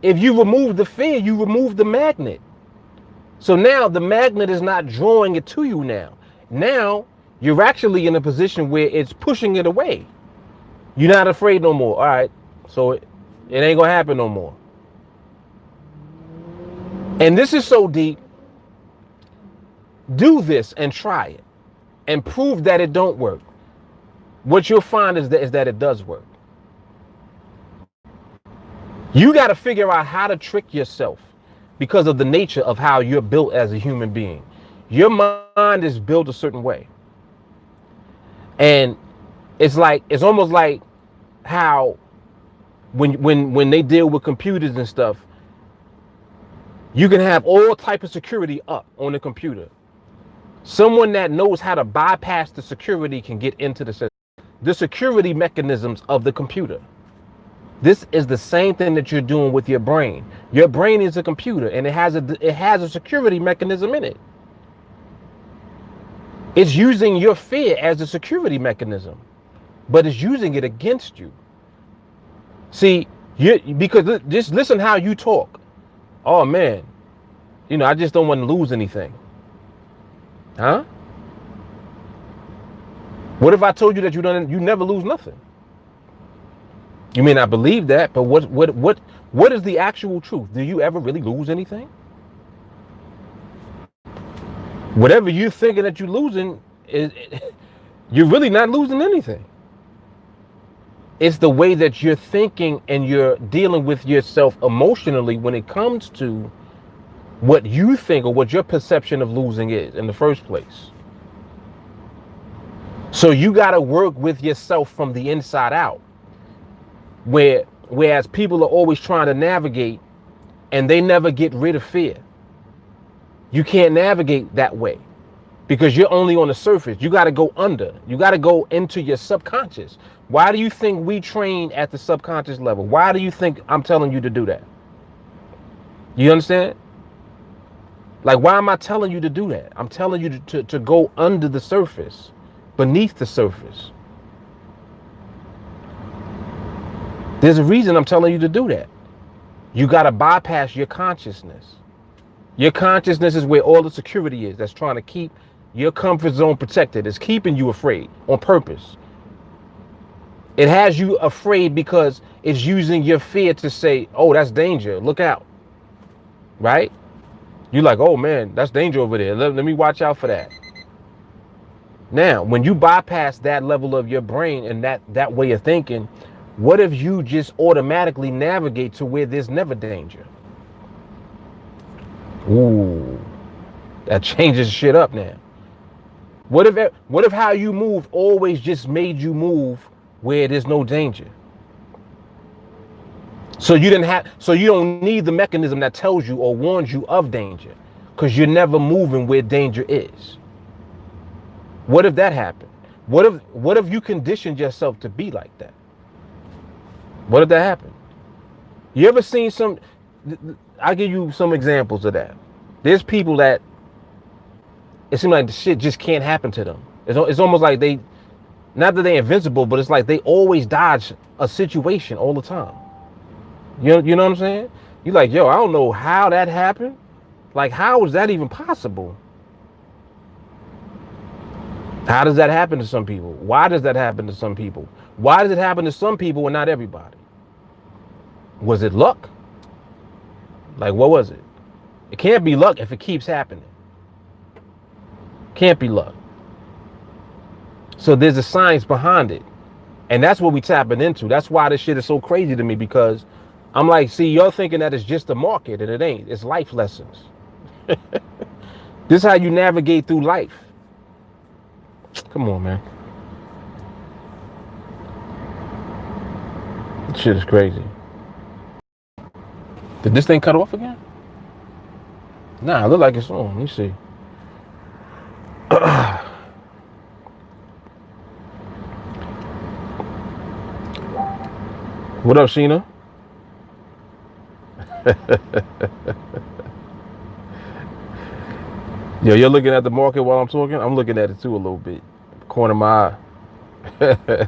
If you remove the fear, you remove the magnet. So now the magnet is not drawing it to you now. Now you're actually in a position where it's pushing it away. You're not afraid no more. All right, so it ain't gonna happen no more. And this is so deep. Do this and try it and prove that it don't work. What you'll find is that it does work. You got to figure out how to trick yourself because of the nature of how you're built as a human being. Your mind is built a certain way. And it's almost like how when they deal with computers and stuff, you can have all type of security up on the computer. Someone that knows how to bypass the security can get into the security mechanisms of the computer. This is the same thing that you're doing with your brain. Your brain is a computer, and it has a security mechanism in it. It's using your fear as a security mechanism, but it's using it against you. See, because just listen how you talk. Oh man, I just don't want to lose anything. Huh? What if I told you that you never lose nothing? You may not believe that, but what is the actual truth? Do you ever really lose anything? Whatever you're thinking that you're losing, you're really not losing anything. It's the way that you're thinking and you're dealing with yourself emotionally when it comes to what you think or what your perception of losing is in the first place. So you got to work with yourself from the inside out. Whereas people are always trying to navigate and they never get rid of fear. You can't navigate that way because you're only on the surface. You got to go under. You got to go into your subconscious. Why do you think we train at the subconscious level? Why do you think I'm telling you to do that? You understand? Like, why am I telling you to do that? I'm telling you to go under the surface, beneath the surface. There's a reason I'm telling you to do that. You got to bypass your consciousness. Your consciousness is where all the security is that's trying to keep your comfort zone protected. It's keeping you afraid on purpose. It has you afraid because it's using your fear to say, oh, that's danger. Look out. Right? You're like, oh, man, that's danger over there. Let me watch out for that. Now, when you bypass that level of your brain and that way of thinking, what if you just automatically navigate to where there's never danger? Ooh, that changes shit up now. What if how you moved always just made you move where there's no danger? So you don't need the mechanism that tells you or warns you of danger because you're never moving where danger is. What if that happened? What if you conditioned yourself to be like that? What if that happened? You ever seen I'll give you some examples of that. There's people that it seems like the shit just can't happen to them. It's almost like not that they're invincible, but it's like they always dodge a situation all the time. You know what I'm saying? You're like, yo, I don't know how that happened. Like, how is that even possible? How does that happen to some people? Why does that happen to some people? Why does it happen to some people and not everybody? Was it luck? Like, what was it? It can't be luck if it keeps happening. Can't be luck. So there's a science behind it. And that's what we tapping into. That's why this shit is so crazy to me, because I'm like, see, you're thinking that it's just a market, and it ain't. It's life lessons. This is how you navigate through life. Come on, man. This shit is crazy. Did this thing cut off again? Nah, it look like it's on. Let me see. What up, Sheena? Yo, you're looking at the market while I'm talking? I'm looking at it too a little bit. Corner of my eye.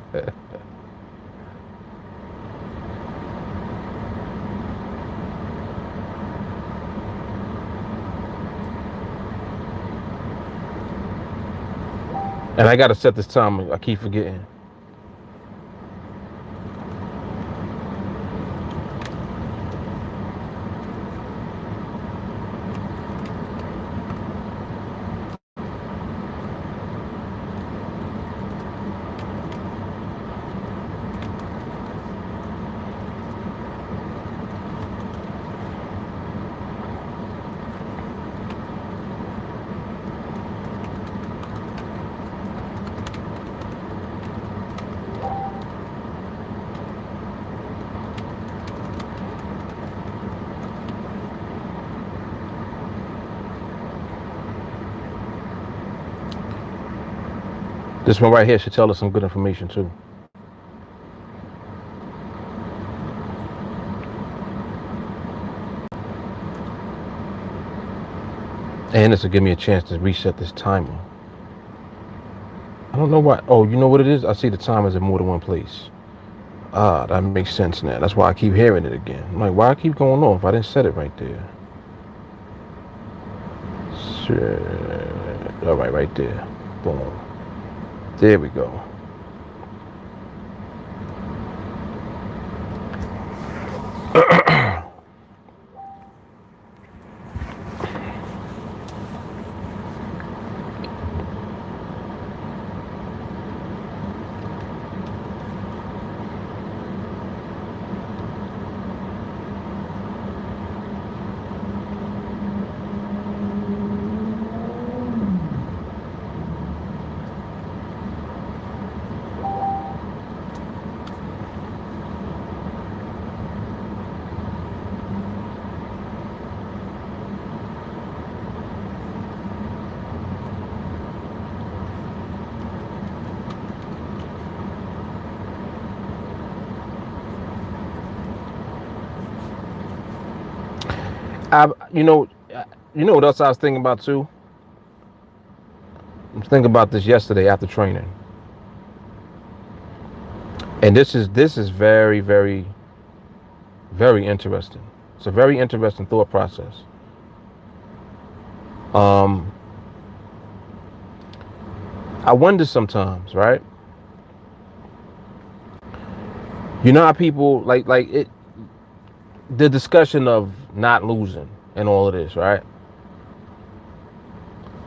And I got to set this time. I keep forgetting. This one right here should tell us some good information too. And this will give me a chance to reset this timer. I don't know why. Oh, you know what it is? I see the timers in more than one place. Ah, that makes sense now. That's why I keep hearing it again. I'm like, why I keep going off? I didn't set it right there. All right there. Boom. There we go. You know what else I was thinking about too? I was thinking about this yesterday after training. And this is very, very, very interesting. It's a very interesting thought process. I wonder sometimes, right? You know how people like it, the discussion of not losing and all of this, right?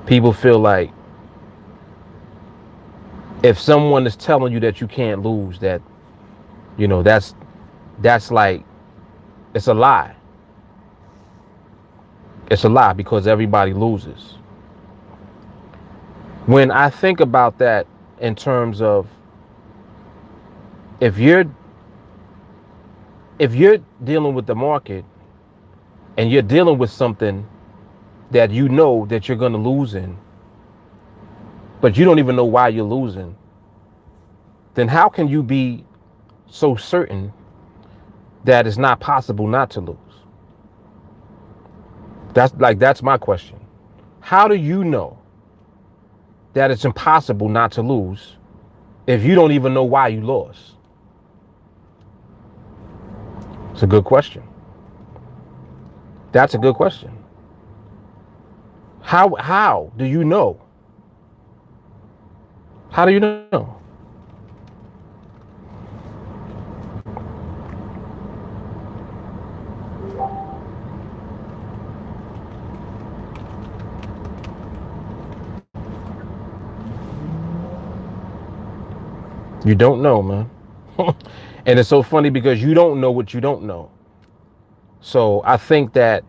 People feel like if someone is telling you that you can't lose, that that's like it's a lie. It's a lie because everybody loses. When I think about that in terms of if you're dealing with the market and you're dealing with something that you know that you're going to lose in, but you don't even know why you're losing, then how can you be so certain that it's not possible not to lose? That's my question. How do you know that it's impossible not to lose if you don't even know why you lost? It's a good question. That's a good question. How do you know? How do you know? You don't know, man. And it's so funny because you don't know what you don't know. So I think that,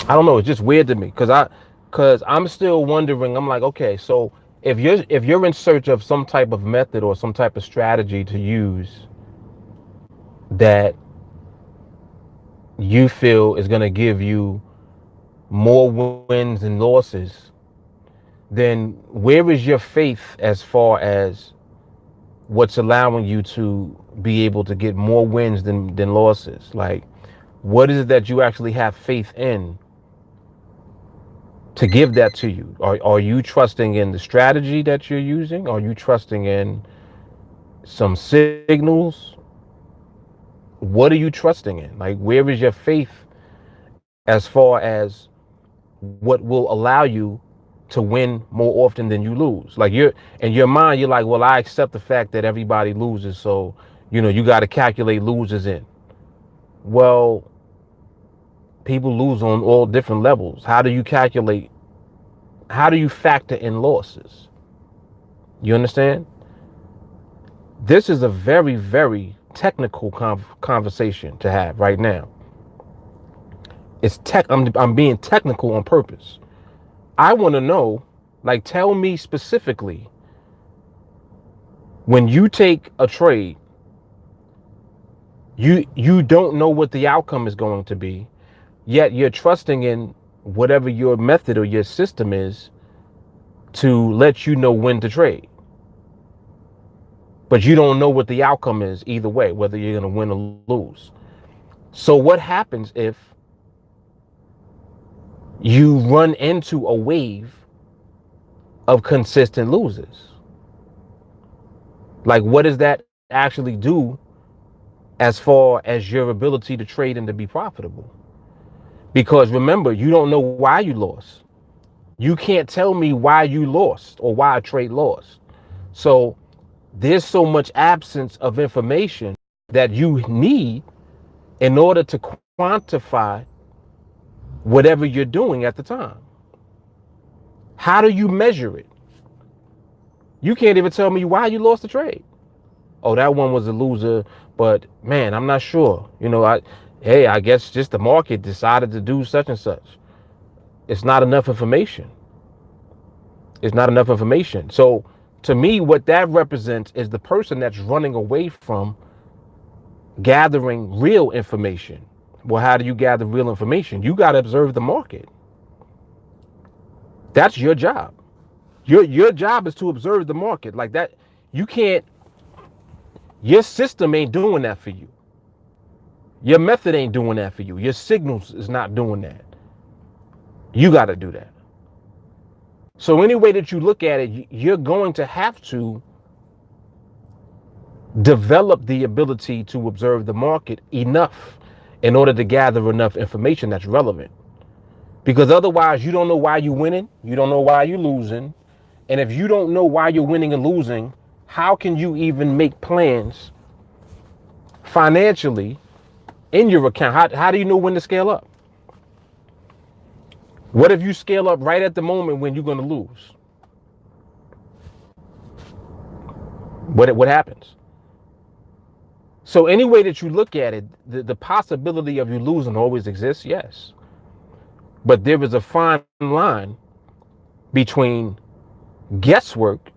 I don't know, it's just weird to me because I'm still wondering. I'm like, okay, so if you're in search of some type of method or some type of strategy to use that you feel is going to give you more wins and losses, then where is your faith as far as what's allowing you to be able to get more wins than losses? Like, what is it that you actually have faith in to give that to you? Are you trusting in the strategy that you're using? Are you trusting in some signals? What are you trusting in? Like, where is your faith as far as what will allow you to win more often than you lose. Like you're in your mind, you're like, well, I accept the fact that everybody loses. So, you got to calculate losers in. Well, people lose on all different levels. How do you factor in losses? You understand? This is a very, very technical conversation to have right now. I'm being technical on purpose. I want to know, like, tell me specifically, when you take a trade, you don't know what the outcome is going to be, yet you're trusting in whatever your method or your system is to let you know when to trade. But you don't know what the outcome is either way, whether you're going to win or lose. So what happens if you run into a wave of consistent losers? Like, what does that actually do as far as your ability to trade and to be profitable? Because remember, you don't know why you lost. You can't tell me why you lost or why a trade lost. So there's so much absence of information that you need in order to quantify whatever you're doing at the time. How do you measure it? You can't even tell me why you lost the trade. Oh, that one was a loser, but man, I'm not sure. I guess just the market decided to do such and such. It's not enough information. It's not enough information. So to me, what that represents is the person that's running away from gathering real information. Well, how do you gather real information? You got to observe the market. That's your job. Your job is to observe the market. Like that, you can't, your system ain't doing that for you. Your method ain't doing that for you. Your signals is not doing that. You got to do that. So any way that you look at it, you're going to have to develop the ability to observe the market enough in order to gather enough information that's relevant. Because otherwise, you don't know why you're winning. You don't know why you're losing. And if you don't know why you're winning and losing, how can you even make plans financially in your account? How do you know when to scale up? What if you scale up right at the moment when you're going to lose? What happens? So any way that you look at it, the possibility of you losing always exists, yes. But there is a fine line between guesswork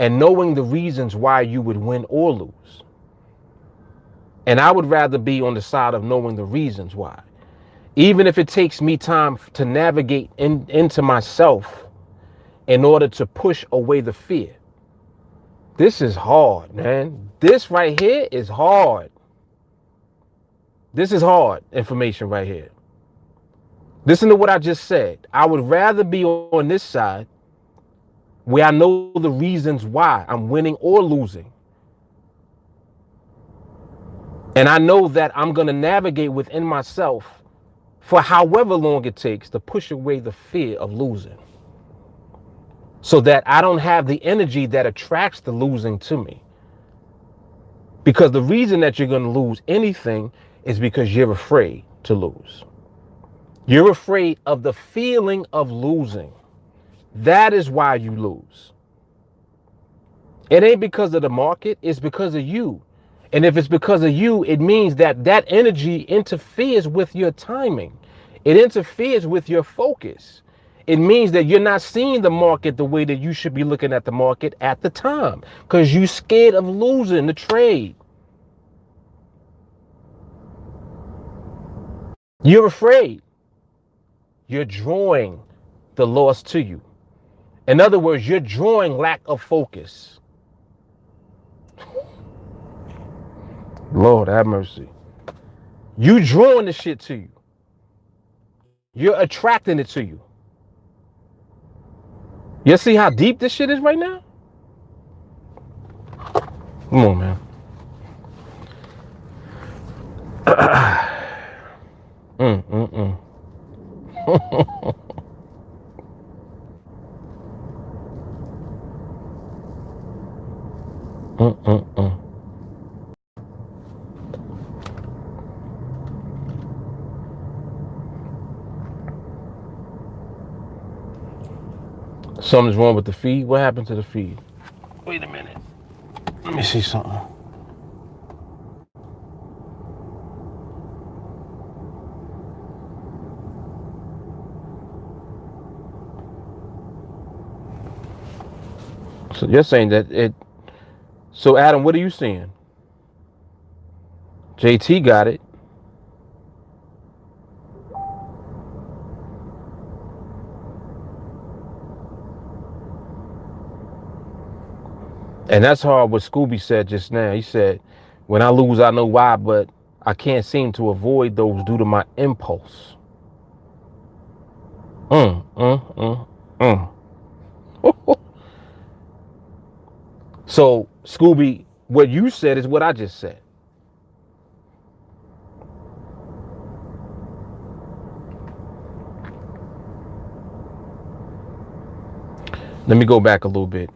and knowing the reasons why you would win or lose. And I would rather be on the side of knowing the reasons why. Even if it takes me time to navigate into myself in order to push away the fear. This is hard, man. This right here is hard. This is hard information right here. Listen to what I just said. I would rather be on this side where I know the reasons why I'm winning or losing. And I know that I'm going to navigate within myself for however long it takes to push away the fear of losing, so that I don't have the energy that attracts the losing to me. Because the reason that you're going to lose anything is because you're afraid to lose. You're afraid of the feeling of losing. That is why you lose. It ain't because of the market, it's because of you. And if it's because of you, it means that that energy interferes with your timing. It interferes with your focus. It means that you're not seeing the market the way that you should be looking at the market at the time, because you're scared of losing the trade. You're afraid. You're drawing the loss to you. In other words, you're drawing lack of focus. Lord have mercy. You drawing the shit to you. You're attracting it to you. You see how deep this shit is right now? Come on, man. Something's wrong with the feed. What happened to the feed? Wait a minute. Let me see something. So you're saying that it. So Adam, what are you seeing? JT got it. And that's hard what Scooby said just now. He said, when I lose, I know why, but I can't seem to avoid those due to my impulse. So, Scooby, what you said is what I just said. Let me go back a little bit.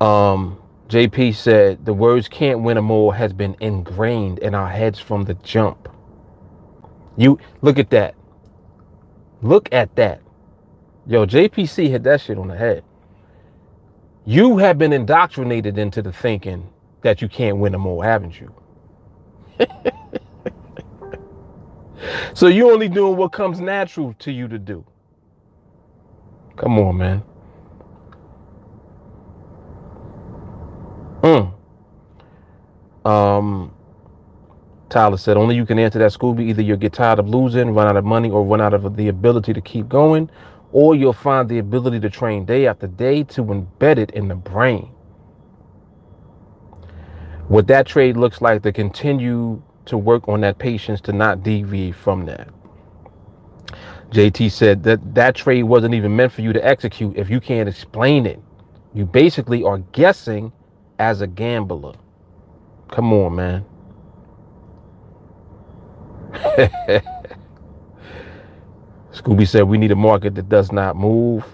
JP said, the words can't win them all has been ingrained in our heads from the jump. You look at that. Look at that. Yo, JPC hit that shit on the head. You have been indoctrinated into the thinking that you can't win them all, haven't you? So you're only doing what comes natural to you to do. Come on, man. Tyler said, only you can answer that, Scooby. Either you'll get tired of losing, run out of money, or run out of the ability to keep going, or you'll find the ability to train day after day to embed it in the brain. What that trade looks like, to continue to work on that patience to not deviate from that. JT said that trade wasn't even meant for you to execute if you can't explain it. You basically are guessing as a gambler. Come on, man. Scooby said we need a market that does not move.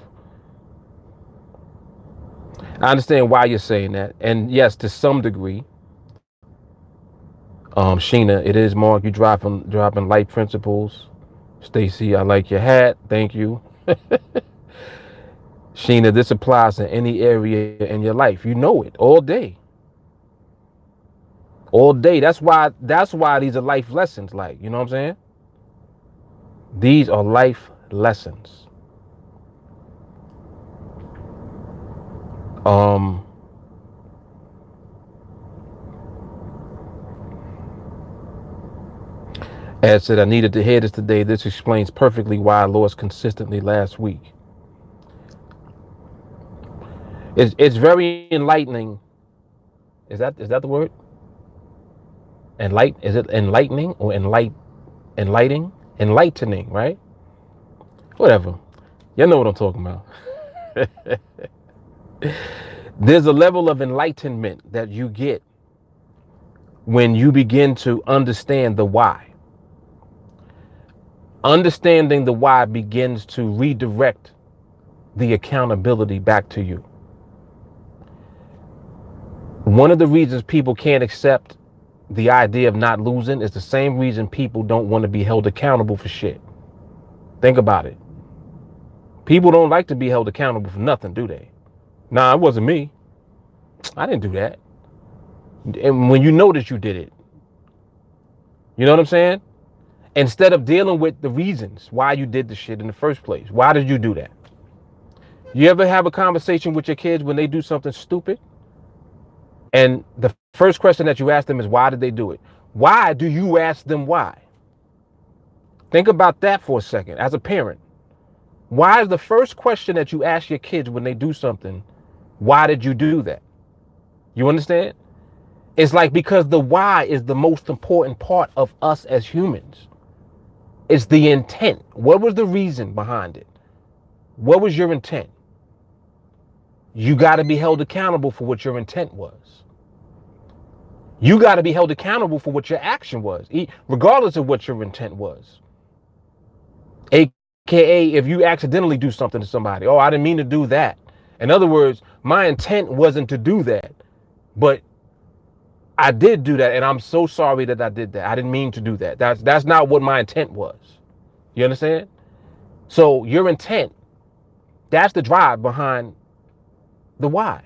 I understand why you're saying that. And yes, to some degree. Sheena, it is Mark. You dropping light principles. Stacy, I like your hat. Thank you. Sheena, this applies to any area in your life. You know it all day. All day. That's why these are life lessons. Like, you know what I'm saying? These are life lessons. Ed said, I needed to hear this today. This explains perfectly why I lost consistently last week. It's very enlightening. Is that the word? Is it enlightening or enlightening? Enlightening, right? Whatever. Y'all know what I'm talking about. There's a level of enlightenment that you get when you begin to understand the why. Understanding the why begins to redirect the accountability back to you. One of the reasons people can't accept the idea of not losing is the same reason people don't want to be held accountable for shit. Think about it. People don't like to be held accountable for nothing, do they? Nah, it wasn't me. I didn't do that. And when you know that you did it, you know what I'm saying? Instead of dealing with the reasons why you did the shit in the first place. Why did you do that? You ever have a conversation with your kids when they do something stupid? And the first question that you ask them is, why did they do it? Why do you ask them why? Think about that for a second as a parent. Why is the first question that you ask your kids when they do something, why did you do that? You understand? It's like, because the why is the most important part of us as humans. It's the intent. What was the reason behind it? What was your intent? You got to be held accountable for what your intent was. You got to be held accountable for what your action was, regardless of what your intent was. AKA, if you accidentally do something to somebody, oh, I didn't mean to do that. In other words, my intent wasn't to do that, but I did do that, and I'm so sorry that I did that. I didn't mean to do that. That's not what my intent was. You understand? So your intent That's the drive behind the why.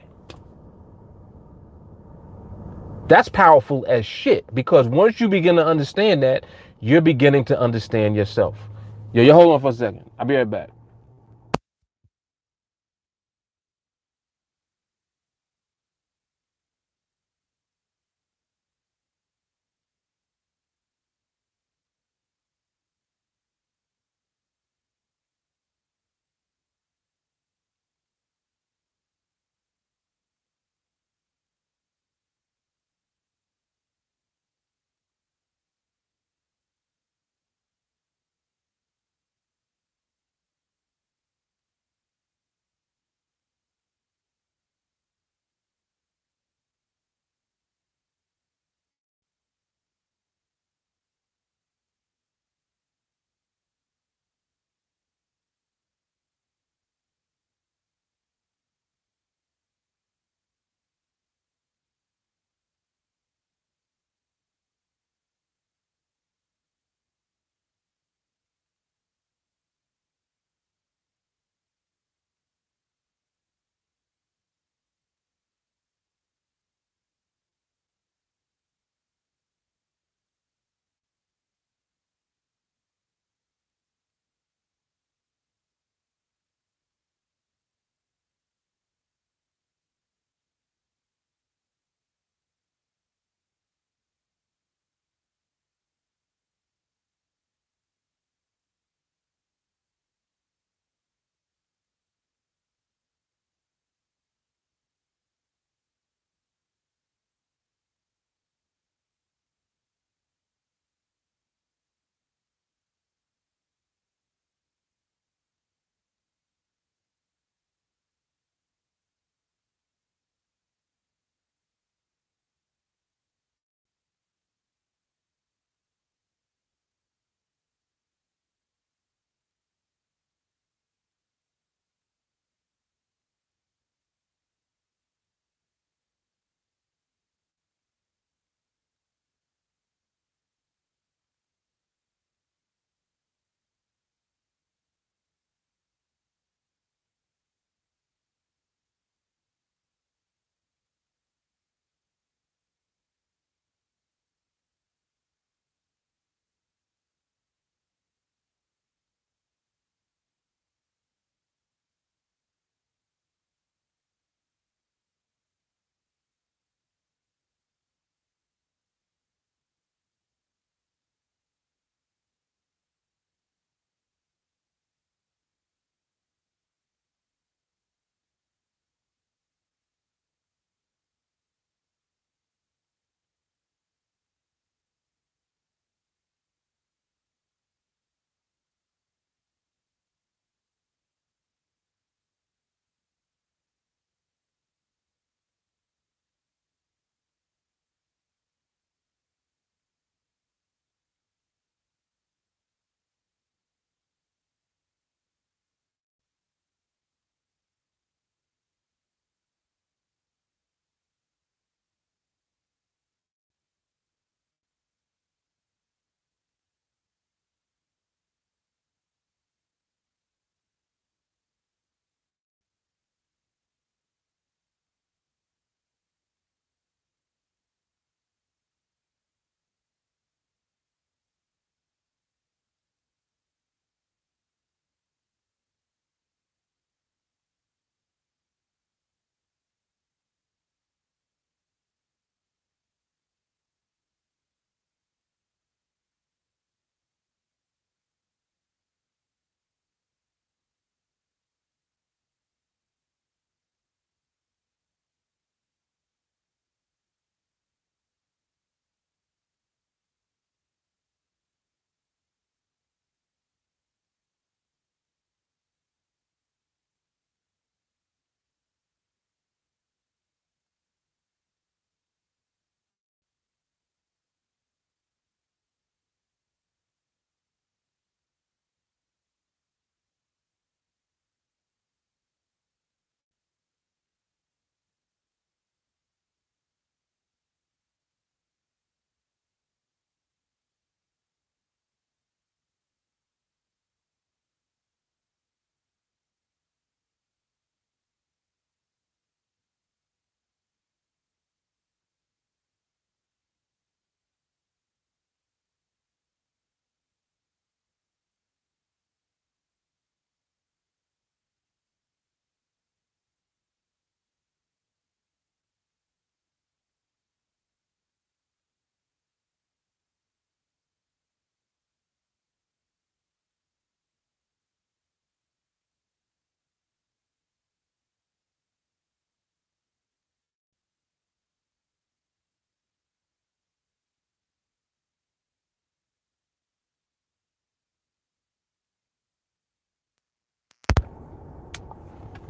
That's powerful as shit, because once you begin to understand that, you're beginning to understand yourself. Yo, you hold on for a second. I'll be right back.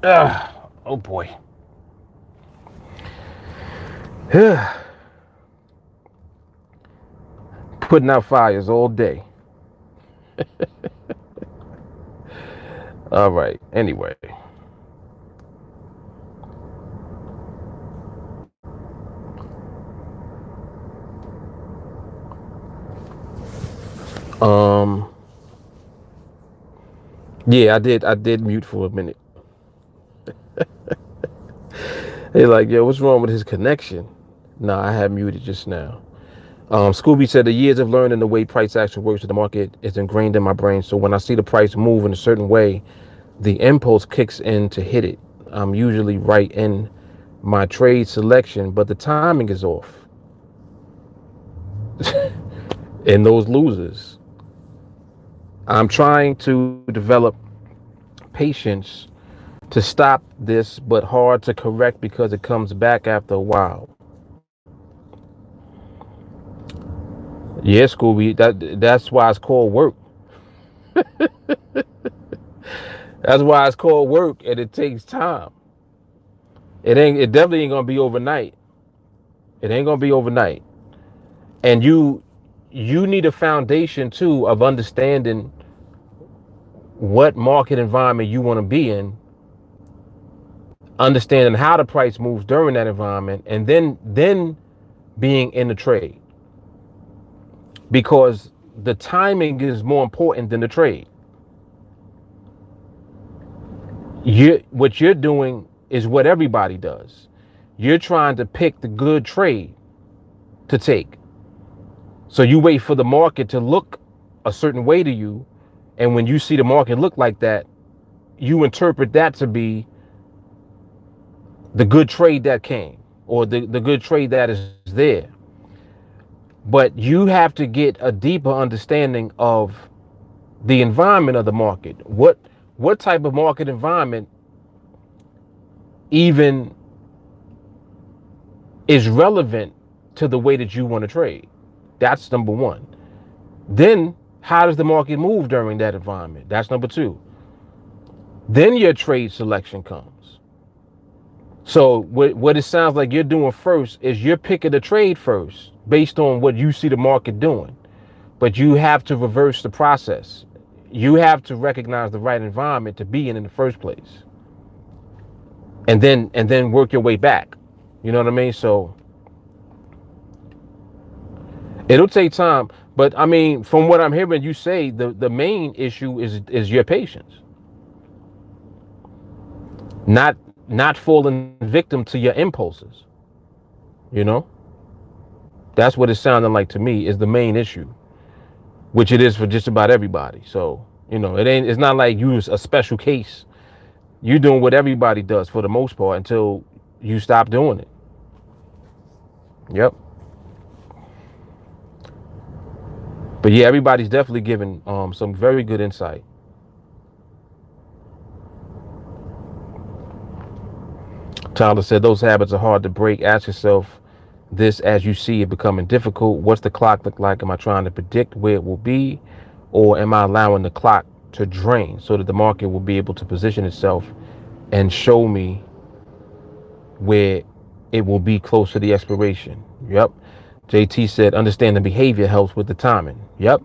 Oh boy. Putting out fires all day. All right. Anyway. Um. Yeah, I did mute for a minute. They like, yo, what's wrong with his connection? Nah, I had muted just now. Scooby said the years of learning the way price action works in the market is ingrained in my brain. So when I see the price move in a certain way, the impulse kicks in to hit it. I'm usually right in my trade selection, but the timing is off. And those losers. I'm trying to develop patience to stop this, but hard to correct because it comes back after a while. Yeah, Scooby, that's why it's called work. That's why it's called work, and it takes time. It definitely ain't gonna be overnight. It ain't gonna be overnight. And you need a foundation too of understanding what market environment you want to be in, understanding how the price moves during that environment, and then being in the trade. Because the timing is more important than the trade. What you're doing is what everybody does. You're trying to pick the good trade to take. So you wait for the market to look a certain way to you, and when you see the market look like that, you interpret that to be the good trade that came, or the good trade that is there. But you have to get a deeper understanding of the environment of the market. What type of market environment even is relevant to the way that you want to trade? That's number one. Then how does the market move during that environment? That's number two. Then your trade selection comes. So what it sounds like you're doing first is you're picking the trade first based on what you see the market doing. But you have to reverse the process. You have to recognize the right environment to be in the first place. And then work your way back. You know what I mean? So it'll take time. But I mean, from what I'm hearing you say, the main issue is your patience. Not not falling victim to your impulses. You know? That's what it's sounding like to me is the main issue, which it is for just about everybody. So, it's not like you was a special case. You're doing what everybody does for the most part until you stop doing it. Yep. But yeah, everybody's definitely giving some very good insight. Tyler said those habits are hard to break. Ask yourself this as you see it becoming difficult. What's the clock look like? Am I trying to predict where it will be? Or am I allowing the clock to drain so that the market will be able to position itself and show me where it will be close to the expiration? Yep. JT said understanding behavior helps with the timing. Yep.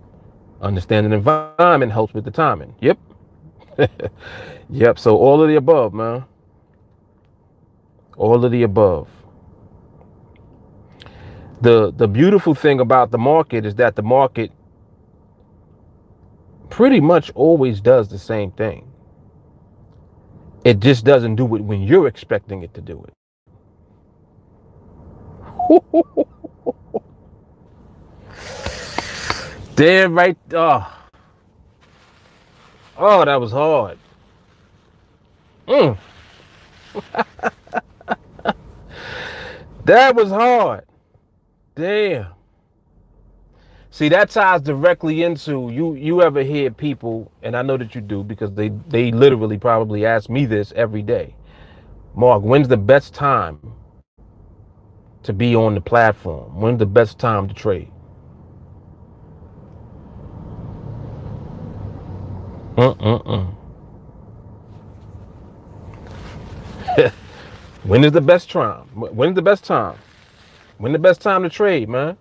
Understanding environment helps with the timing. Yep. Yep. So all of the above, man. All of the above. The beautiful thing about the market is that the market pretty much always does the same thing. It just doesn't do it when you're expecting it to do it. Damn right. Oh, that was hard. That was hard. Damn. See, that ties directly into you ever hear people, and I know that you do because they literally probably ask me this every day. Mark, when's the best time to be on the platform? When's the best time to trade? When is the best time? When is the best time? When the best time to trade, man?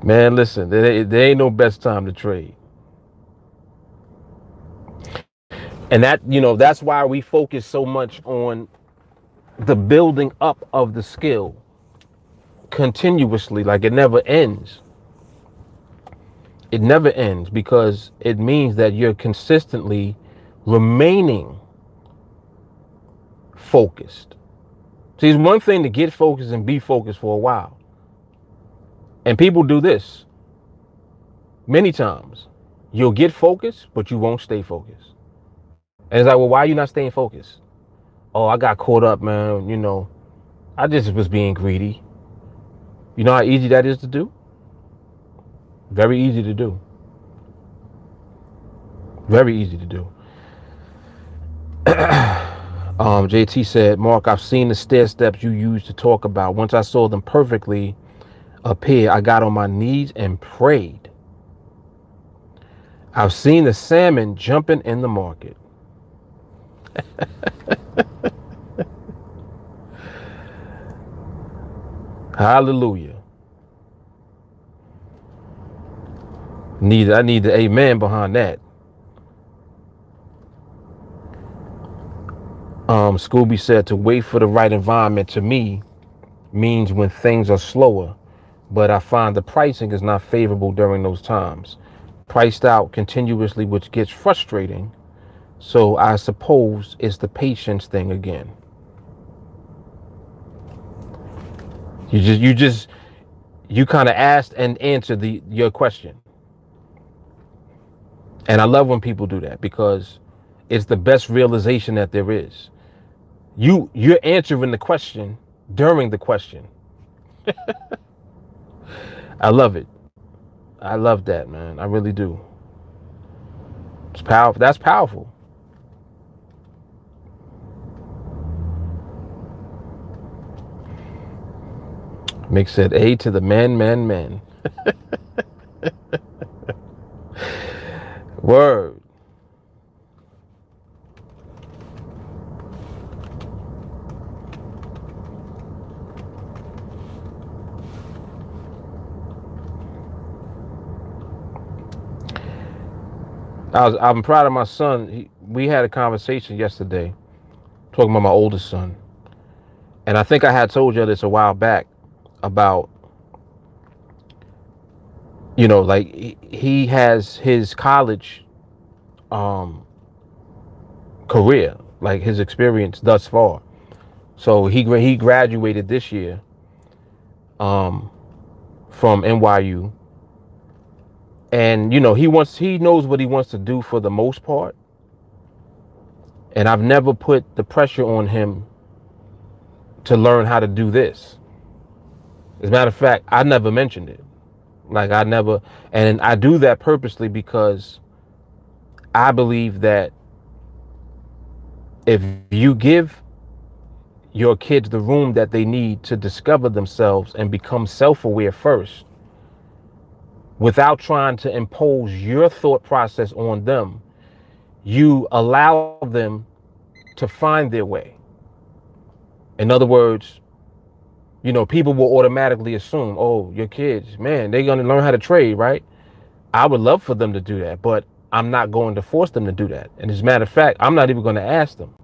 Man, listen, there ain't no best time to trade. And that, that's why we focus so much on the building up of the skill continuously. Like, it never ends. It never ends, because it means that you're consistently remaining focused. See, it's one thing to get focused and be focused for a while. And people do this many times. You'll get focused, but you won't stay focused. And it's like, well, why are you not staying focused? Oh, I got caught up, man. I just was being greedy. You know how easy that is to do? Very easy to do. Very easy to do. JT said, Mark, I've seen the stair steps you used to talk about. Once I saw them perfectly appear, I got on my knees and prayed. I've seen the salmon jumping in the market. Hallelujah. I need the amen behind that. Scooby said, to wait for the right environment to me means when things are slower, but I find the pricing is not favorable during those times. Priced out continuously, which gets frustrating. So I suppose it's the patience thing again. You kind of asked and answered your question. And I love when people do that, because it's the best realization that there is. You're answering the question during the question. I love it. I love that, man. I really do. It's powerful. That's powerful. Mick said, A to the men. Word. I'm proud of my son. We had a conversation yesterday talking about my oldest son. And I think I had told you this a while back about, like he has his college career, like his experience thus far. So he graduated this year from NYU. And he knows what he wants to do for the most part. And I've never put the pressure on him to learn how to do this. As a matter of fact, I never mentioned it. Like, and I do that purposely because I believe that if you give your kids the room that they need to discover themselves and become self-aware first, without trying to impose your thought process on them, you allow them to find their way. In other words, people will automatically assume, oh, your kids, man, they're going to learn how to trade, right? I would love for them to do that, but I'm not going to force them to do that. And as a matter of fact, I'm not even going to ask them.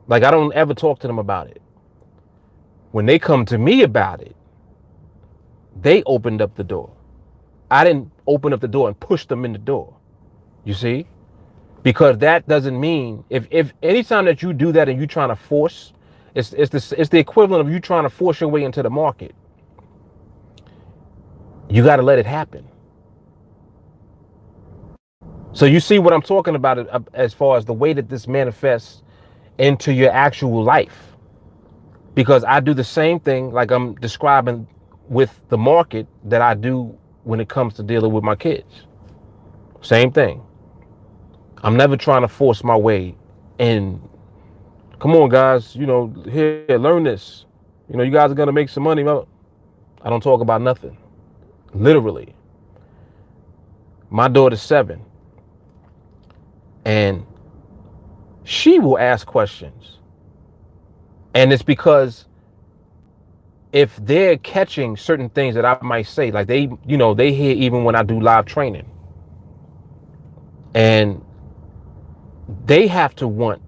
Like, I don't ever talk to them about it. When they come to me about it, they opened up the door. I didn't open up the door and push them in the door. You see? Because that doesn't mean, if anytime that you do that and you're trying to force, it's the equivalent of you trying to force your way into the market. You got to let it happen. So you see what I'm talking about as far as the way that this manifests into your actual life. Because I do the same thing like I'm describing with the market that I do when it comes to dealing with my kids. Same thing. I'm never trying to force my way in. Come on, guys, here, learn this. You guys are going to make some money. I don't talk about nothing. Literally. My daughter's 7. And she will ask questions. And it's because if they're catching certain things that I might say, like they hear even when I do live training, and they have to want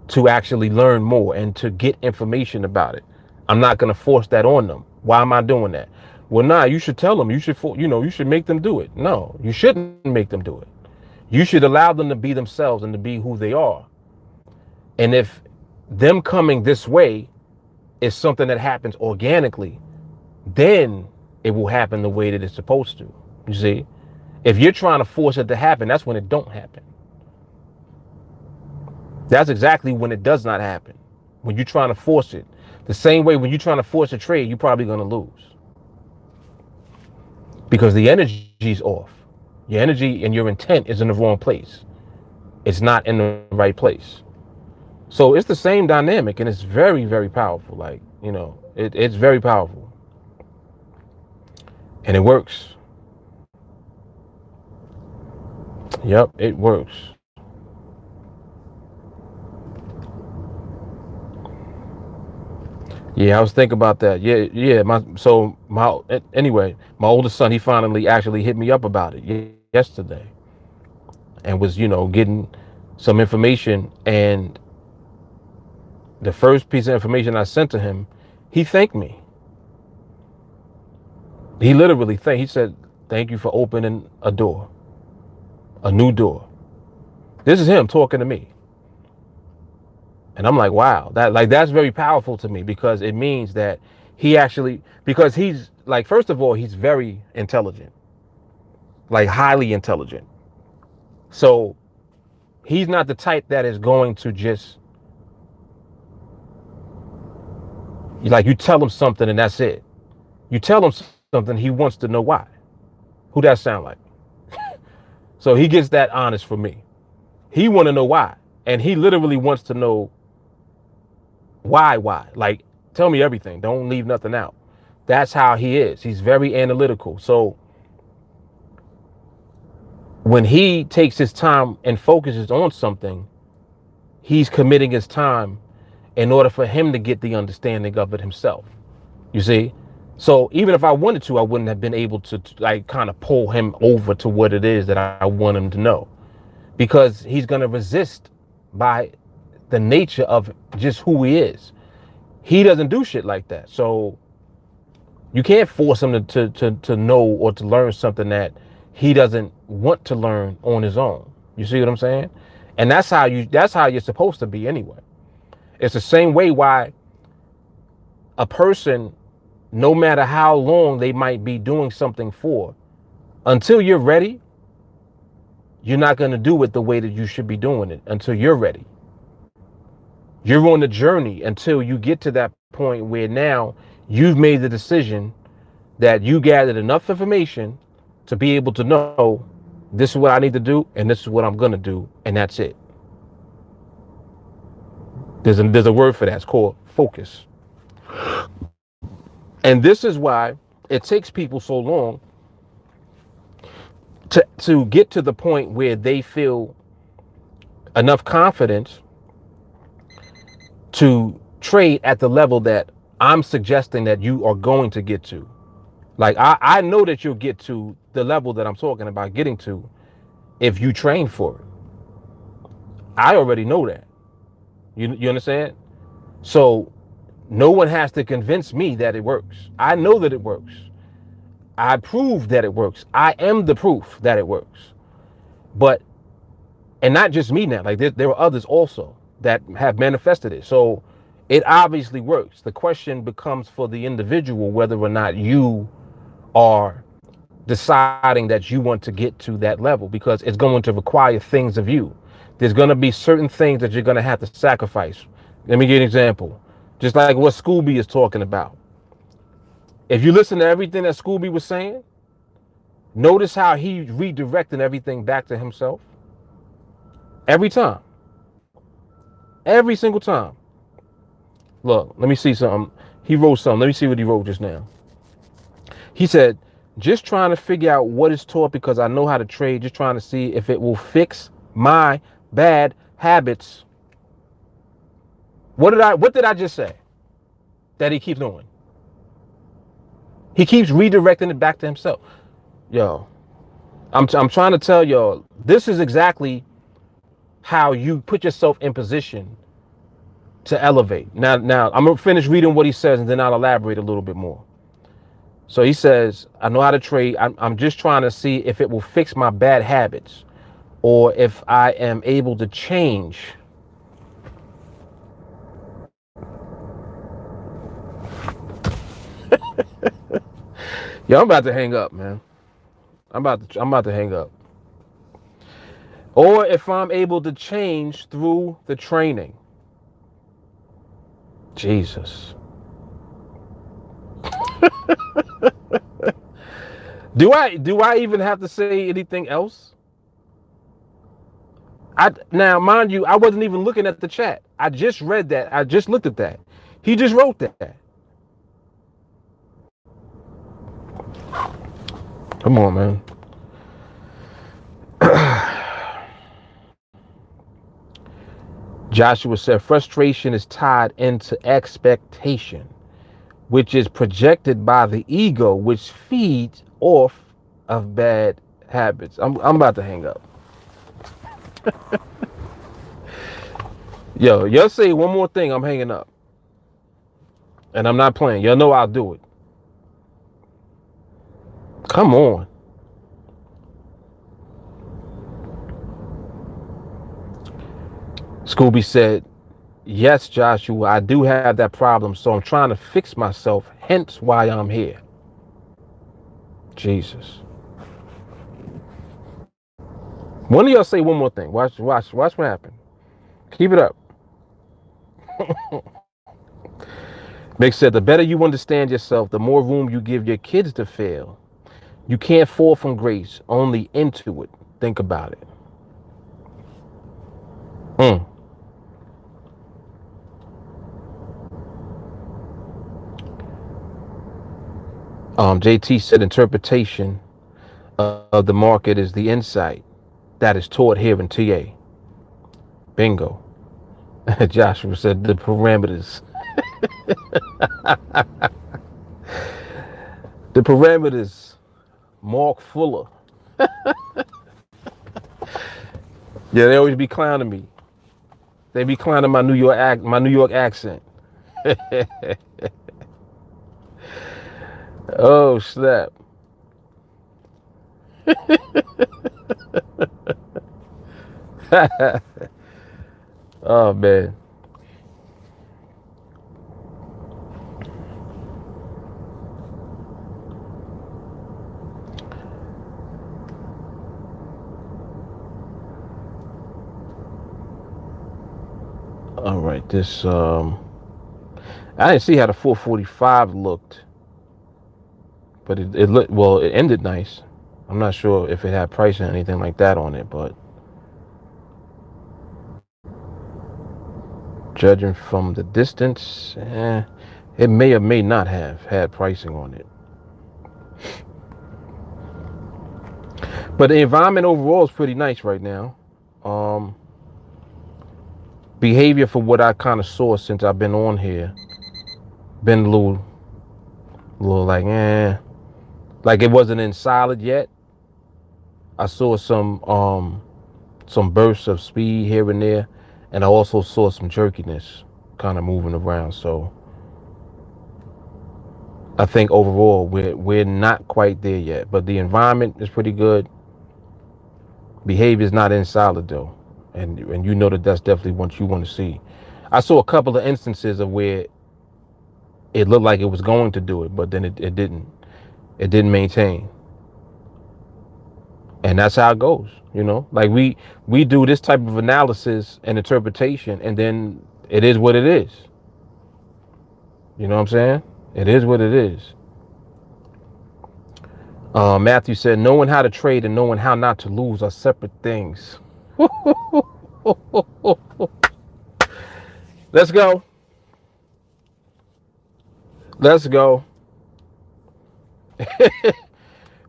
to actually learn more and to get information about it. I'm not going to force that on them. Why am I doing that? Well, nah, you should tell them. You should make them do it. No, you shouldn't make them do it. You should allow them to be themselves and to be who they are. And if them coming this way is something that happens organically, then it will happen the way that it's supposed to. You see, if you're trying to force it to happen, that's when it don't happen. That's exactly when it does not happen. When you're trying to force it. The same way when you're trying to force a trade, you're probably going to lose. Because the energy's off. Your energy and your intent is in the wrong place. It's not in the right place. So it's the same dynamic, and it's very, very powerful. Like, it's very powerful. And it works. Yep, it works. Yeah, I was thinking about that. Yeah. Anyway, my oldest son, he finally actually hit me up about it yesterday, and was, getting some information. And the first piece of information I sent to him, he thanked me. He literally he said, "Thank you for opening a door, a new door." This is him talking to me. And I'm like, wow, that's very powerful to me, because it means that because he's like, first of all, he's very intelligent, like highly intelligent. So he's not the type that is going to just, like, you tell him something and that's it. You tell him something, he wants to know why. Who that sound like? So he gets that honest from me. He want to know why. And he literally wants to know why. Like, tell me everything. Don't leave nothing out. That's how he is. He's very analytical. So when he takes his time and focuses on something, he's committing his time in order for him to get the understanding of it himself. You see? So even if I wanted to, I wouldn't have been able to like kind of pull him over to what it is that I want him to know, because he's going to resist by the nature of just who he is. He doesn't do shit like that. So you can't force him to know or to learn something that he doesn't want to learn on his own. You see what I'm saying? And that's how you're supposed to be anyway. It's the same way why a person, no matter how long they might be doing something for, until you're ready, you're not going to do it the way that you should be doing it until you're ready. You're on the journey until you get to that point where now you've made the decision that you gathered enough information to be able to know, this is what I need to do and this is what I'm going to do, and that's it. There's a word for that. It's called focus. And this is why it takes people so long to get to the point where they feel enough confidence to trade at the level that I'm suggesting that you are going to get to. Like, I know that you'll get to the level that I'm talking about getting to if you train for it. I already know that. You understand? So no one has to convince me that it works. I know that it works. I prove that it works. I am the proof that it works. But, and not just me now, like there are others also that have manifested it. So it obviously works. The question becomes for the individual whether or not you are deciding that you want to get to that level, because it's going to require things of you. There's going to be certain things that you're going to have to sacrifice. Let me give you an example. Just like what Scooby is talking about. If you listen to everything that Scooby was saying, notice how he's redirecting everything back to himself. Every time. Every single time. Look, let me see something. He wrote something. Let me see what he wrote just now. He said, just trying to figure out what is taught because I know how to trade, just trying to see if it will fix my bad habits. What did I just say that he keeps doing? He keeps redirecting it back to himself. Yo, I'm trying to tell y'all, this is exactly how you put yourself in position to elevate. Now I'm gonna finish reading what he says and then I'll elaborate a little bit more. So he says, I know how to trade. I'm just trying to see if it will fix my bad habits or if I am able to change. Yo, I'm about to hang up, man. I'm about to hang up. Or if I'm able to change through the training. Jesus. Do I even have to say anything else? Now, mind you, I wasn't even looking at the chat. I just read that. I just looked at that. He just wrote that. Come on, man. Joshua said, frustration is tied into expectation, which is projected by the ego, which feeds off of bad habits. I'm about to hang up. Yo, y'all say one more thing, I'm hanging up. And I'm not playing. Y'all know I'll do it. Come on. Scooby said, yes, Joshua, I do have that problem, so I'm trying to fix myself, hence why I'm here. Jesus. One of y'all say one more thing. Watch what happens. Keep it up. Mick said, the better you understand yourself, the more room you give your kids to fail. You can't fall from grace, only into it. Think about it. JT said interpretation of the market is the insight that is taught here in TA. Bingo. Joshua said the parameters. The parameters. Mark Fuller. Yeah, they always be clowning me. They be clowning my New York accent. Oh snap. Oh man. All right, this I didn't see how the 445 looked, but it looked, well, it ended nice. I'm not sure if it had price or anything like that on it, but judging from the distance, it may or may not have had pricing on it. But the environment overall is pretty nice right now. Behavior for what I kind of saw since I've been on here, been a little like it wasn't in solid yet. I saw some bursts of speed here and there, and I also saw some jerkiness kind of moving around. So I think overall we're not quite there yet, but the environment is pretty good. Behavior is not in solid though, and you know that's definitely what you want to see. I saw a couple of instances of where it looked like it was going to do it, but then it didn't. It didn't maintain. And that's how it goes, you know? Like we do this type of analysis and interpretation, and then it is what it is. You know what I'm saying? It is what it is. Matthew said, knowing how to trade and knowing how not to lose are separate things. Let's go. Let's go.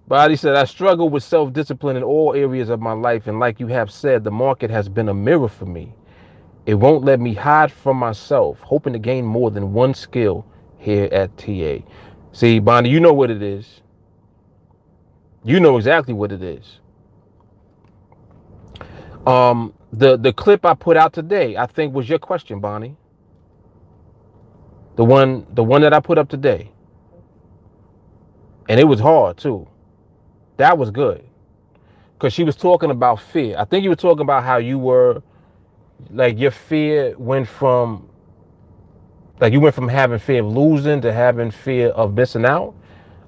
Body said, I struggle with self-discipline in all areas of my life. And like you have said, the market has been a mirror for me. It won't let me hide from myself, hoping to gain more than one skill here at TA. See, Bonnie, you know what it is. You know exactly what it is. The clip I put out today, I think was your question, Bonnie. The one that I put up today. And it was hard too. That was good. Because she was talking about fear. I think you were talking about how you were, like, your fear went from, like, you went from having fear of losing to having fear of missing out.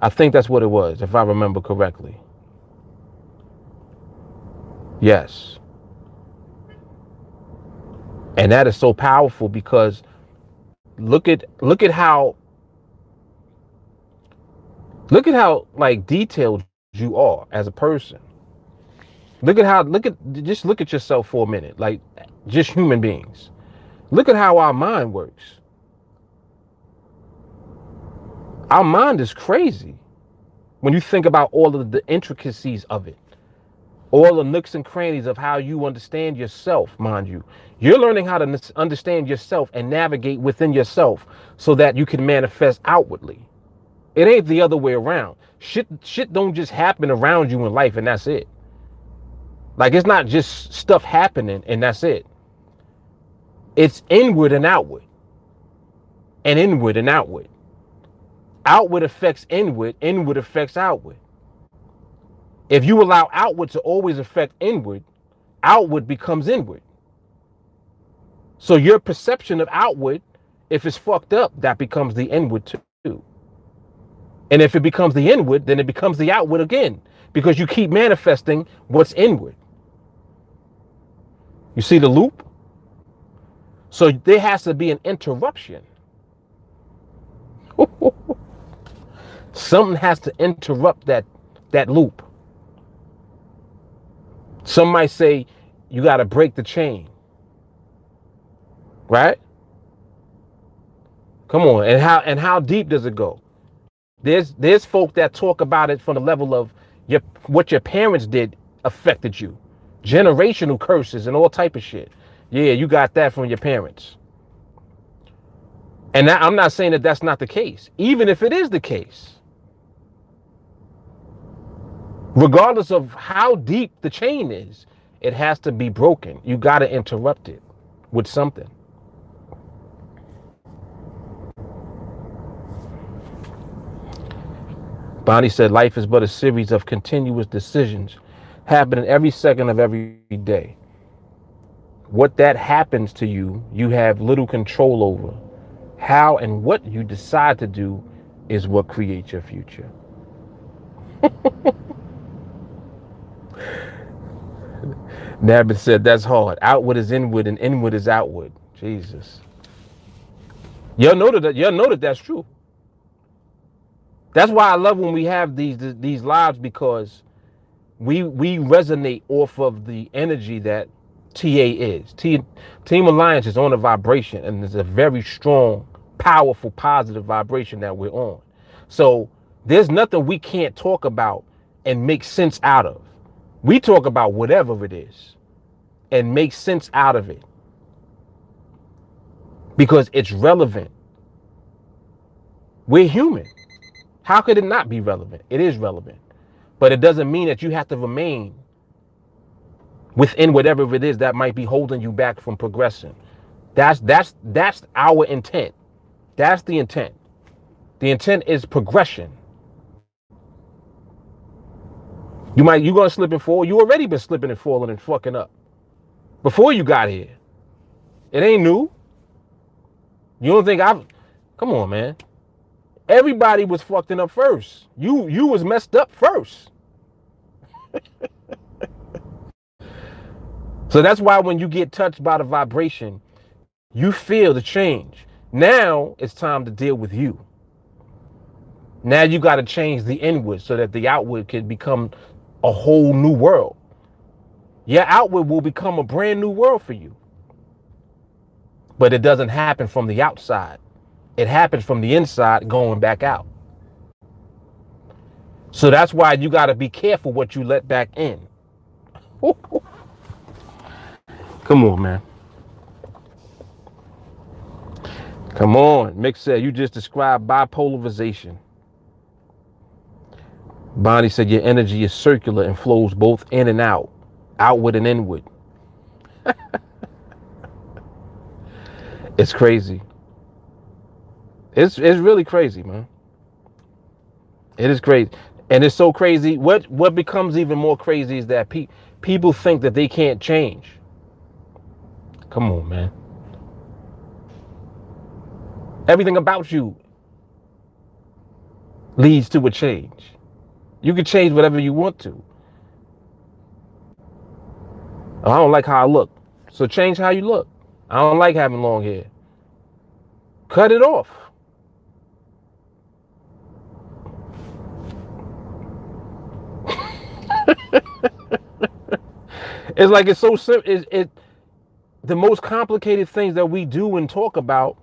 I think that's what it was, if I remember correctly. Yes. And that is so powerful because look at how like detailed you are as a person. Look at yourself for a minute, like just human beings. Look at how our mind works. Our mind is crazy when you think about all of the intricacies of it, all the nooks and crannies of how you understand yourself, mind you. You're learning how to understand yourself and navigate within yourself so that you can manifest outwardly. It ain't the other way around. Shit don't just happen around you in life and that's it. Like, it's not just stuff happening and that's it. It's inward and outward. And inward and outward. Outward affects inward, inward affects outward. If you allow outward to always affect inward, outward becomes inward. So your perception of outward, if it's fucked up, that becomes the inward too. And if it becomes the inward, then it becomes the outward again, because you keep manifesting what's inward. You see the loop? So there has to be an interruption. Something has to interrupt that loop. Some might say you got to break the chain. Right? Come on. And how deep does it go? There's folk that talk about it from the level of what your parents did affected you. Generational curses and all type of shit. Yeah, you got that from your parents. And I'm not saying that that's not the case. Even if it is the case, regardless of how deep the chain is, it has to be broken. You got to interrupt it with something. Bonnie said, life is but a series of continuous decisions happening every second of every day. What that happens to you, you have little control over. How and what you decide to do is what creates your future. Nabbit said, that's hard. Outward is inward and inward is outward. Jesus. Y'all know that that's true. That's why I love when we have these lives, because we resonate off of the energy that TA is. Team Alliance is on a vibration, and it's a very strong, powerful, positive vibration that we're on. So there's nothing we can't talk about and make sense out of. We talk about whatever it is and make sense out of it because it's relevant. We're human. How could it not be relevant? It is relevant. But it doesn't mean that you have to remain within whatever it is that might be holding you back from progressing. That's our intent. That's the intent. The intent is progression. You're gonna slip and fall. You already been slipping and falling and fucking up before you got here. It ain't new. You don't think come on, man. Everybody was fucking up first. You was messed up first. So that's why when you get touched by the vibration, you feel the change. Now it's time to deal with you. Now you got to change the inward so that the outward can become a whole new world. Your outward will become a brand new world for you. But it doesn't happen from the outside. It happens from the inside going back out. So that's why you got to be careful what you let back in. Come on, man. Come on. Mick said, you just described bipolarization. Bonnie said, your energy is circular and flows both in and out, outward and inward. It's crazy. It's really crazy, man. It is crazy. And it's so crazy. What becomes even more crazy is that people think that they can't change. Come on, man. Everything about you leads to a change. You can change whatever you want to. I don't like how I look, so change how you look. I don't like having long hair. Cut it off. It's like it's so simple. The most complicated things that we do and talk about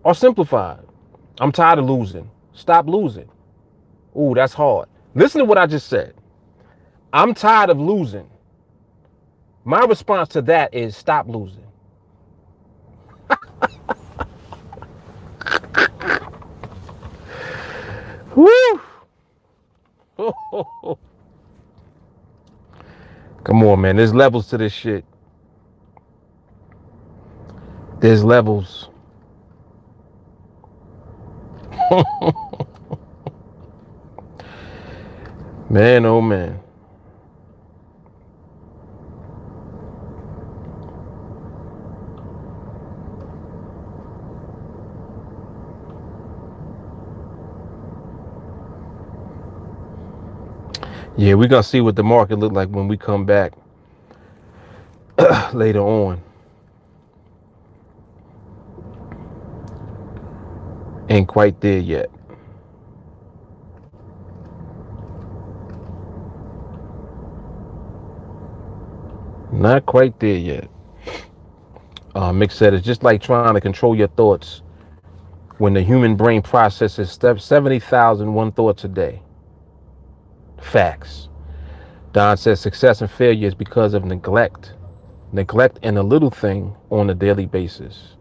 are simplified. I'm tired of losing. Stop losing. Ooh, that's hard. Listen to what I just said. I'm tired of losing. My response to that is stop losing. Woo! Come on, man. There's levels to this shit. There's levels. Man, oh man. Yeah, we're gonna see what the market look like when we come back later on. Ain't quite there yet. Not quite there yet. Mick said it's just like trying to control your thoughts when the human brain processes 70,001 thoughts a day. Facts. Don says success and failure is because of neglect. Neglect in a little thing on a daily basis.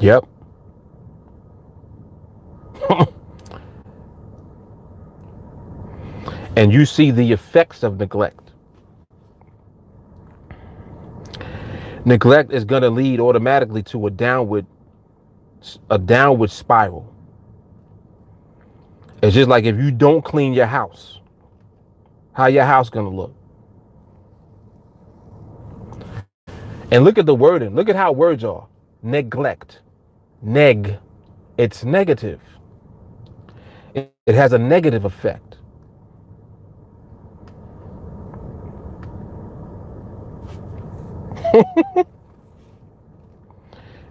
Yep. And you see the effects of neglect. Neglect is going to lead automatically to a downward spiral. It's just like if you don't clean your house, how your house going to look? And look at the wording. Look at how words are. Neglect. Neg. It's negative. It has a negative effect.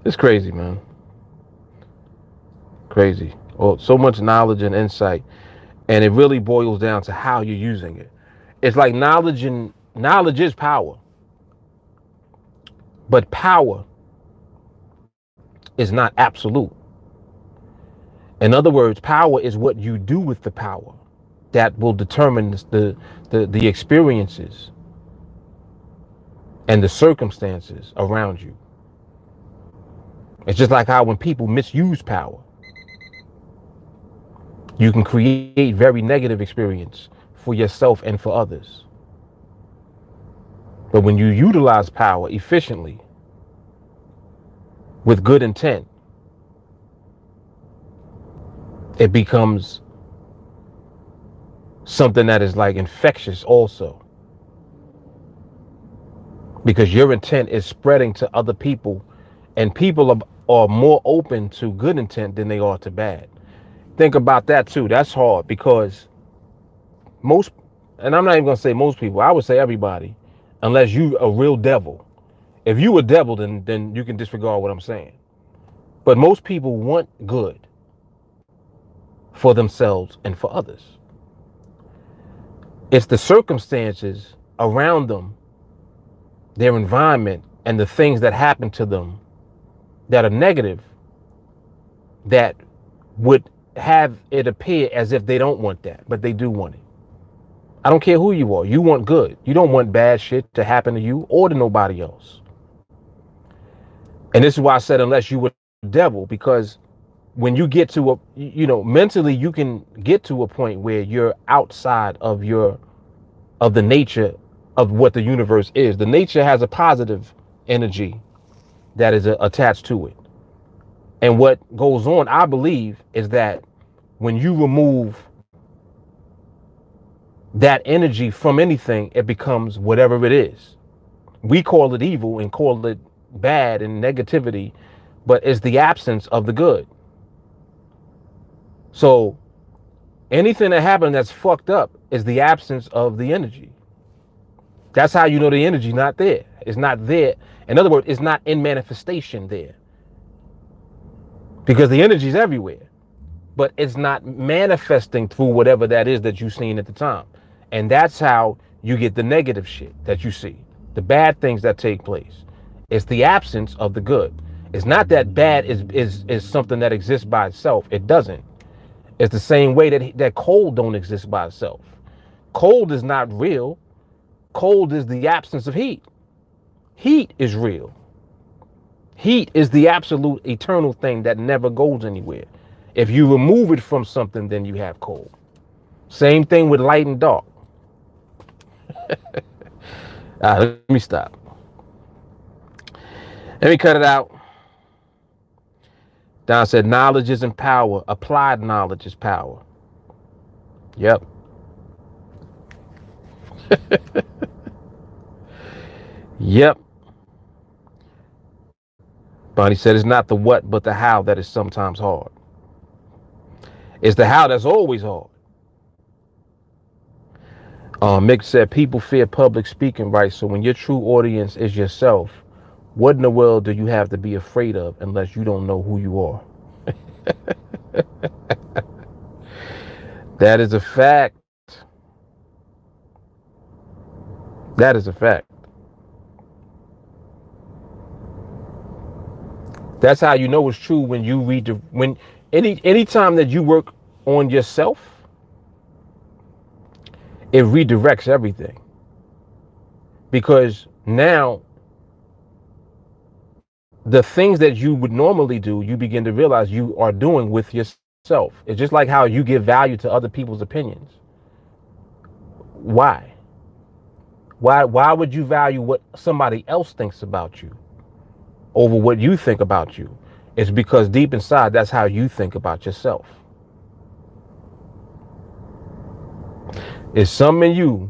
It's crazy, man. Crazy. Oh, so much knowledge and insight. And it really boils down to how you're using it. It's like knowledge is power. But power is not absolute. In other words, power is what you do with the power that will determine the experiences and the circumstances around you. It's just like how when people misuse power, you can create very negative experience for yourself and for others. But when you utilize power efficiently with good intent, it becomes something that is like infectious also. Because your intent is spreading to other people, and people are more open to good intent than they are to bad. Think about that too. That's hard because most, and I'm not even gonna say most people, I would say everybody, unless you a real devil. If you a devil, then you can disregard what I'm saying. But most people want good for themselves and for others. It's the circumstances around them, their environment, and the things that happen to them that are negative that would have it appear as if they don't want that, but they do want it. I don't care who you are. You want good. You don't want bad shit to happen to you or to nobody else. And this is why I said unless you were the devil, because when you get to mentally you can get to a point where you're outside of the nature of what the universe is. The nature has a positive energy that is attached to it. And what goes on, I believe, is that when you remove that energy from anything, it becomes whatever it is. We call it evil and call it bad and negativity, but it's the absence of the good. So anything that happened that's fucked up is the absence of the energy. That's how you know the energy not there. It's not there. In other words, it's not in manifestation there. Because the energy is everywhere. But it's not manifesting through whatever that is that you've seen at the time. And that's how you get the negative shit that you see. The bad things that take place. It's the absence of the good. It's not that bad is something that exists by itself. It doesn't. It's the same way that cold don't exist by itself. Cold is not real. Cold is the absence of heat. Heat is real. Heat is the absolute eternal thing that never goes anywhere. If you remove it from something, then you have cold. Same thing with light and dark. All right, let me stop. Let me cut it out. Don said, knowledge isn't power. Applied knowledge is power. Yep. Yep. Bonnie said, it's not the what, but the how that is sometimes hard. It's the how that's always hard. Mick said, people fear public speaking, right? So when your true audience is yourself, what in the world do you have to be afraid of unless you don't know who you are? That is a fact. That is a fact. That's how you know it's true when you anytime that you work on yourself, it redirects everything. Because now the things that you would normally do, you begin to realize you are doing with yourself. It's just like how you give value to other people's opinions. Why? Why would you value what somebody else thinks about you over what you think about you? It's because deep inside, that's how you think about yourself. It's something in you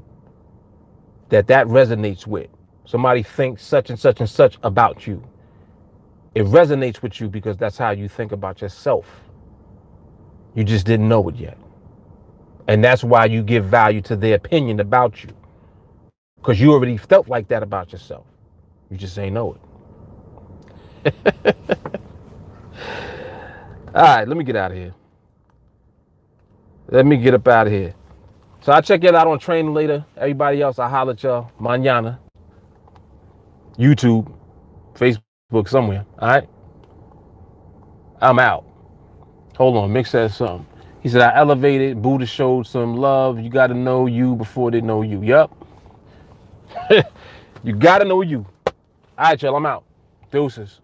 that resonates with. Somebody thinks such and such and such about you. It resonates with you because that's how you think about yourself. You just didn't know it yet. And that's why you give value to their opinion about you. Because you already felt like that about yourself. You just ain't know it. All right, let me get out of here. Let me get up out of here. So I'll check it out on training later. Everybody else, I'll holler at y'all. Mañana. YouTube. Facebook, somewhere. All right? I'm out. Hold on. Mick said something. He said, I elevated. Buddha showed some love. You got to know you before they know you. Yup. You got to know you. All right, y'all. I'm out. Deuces.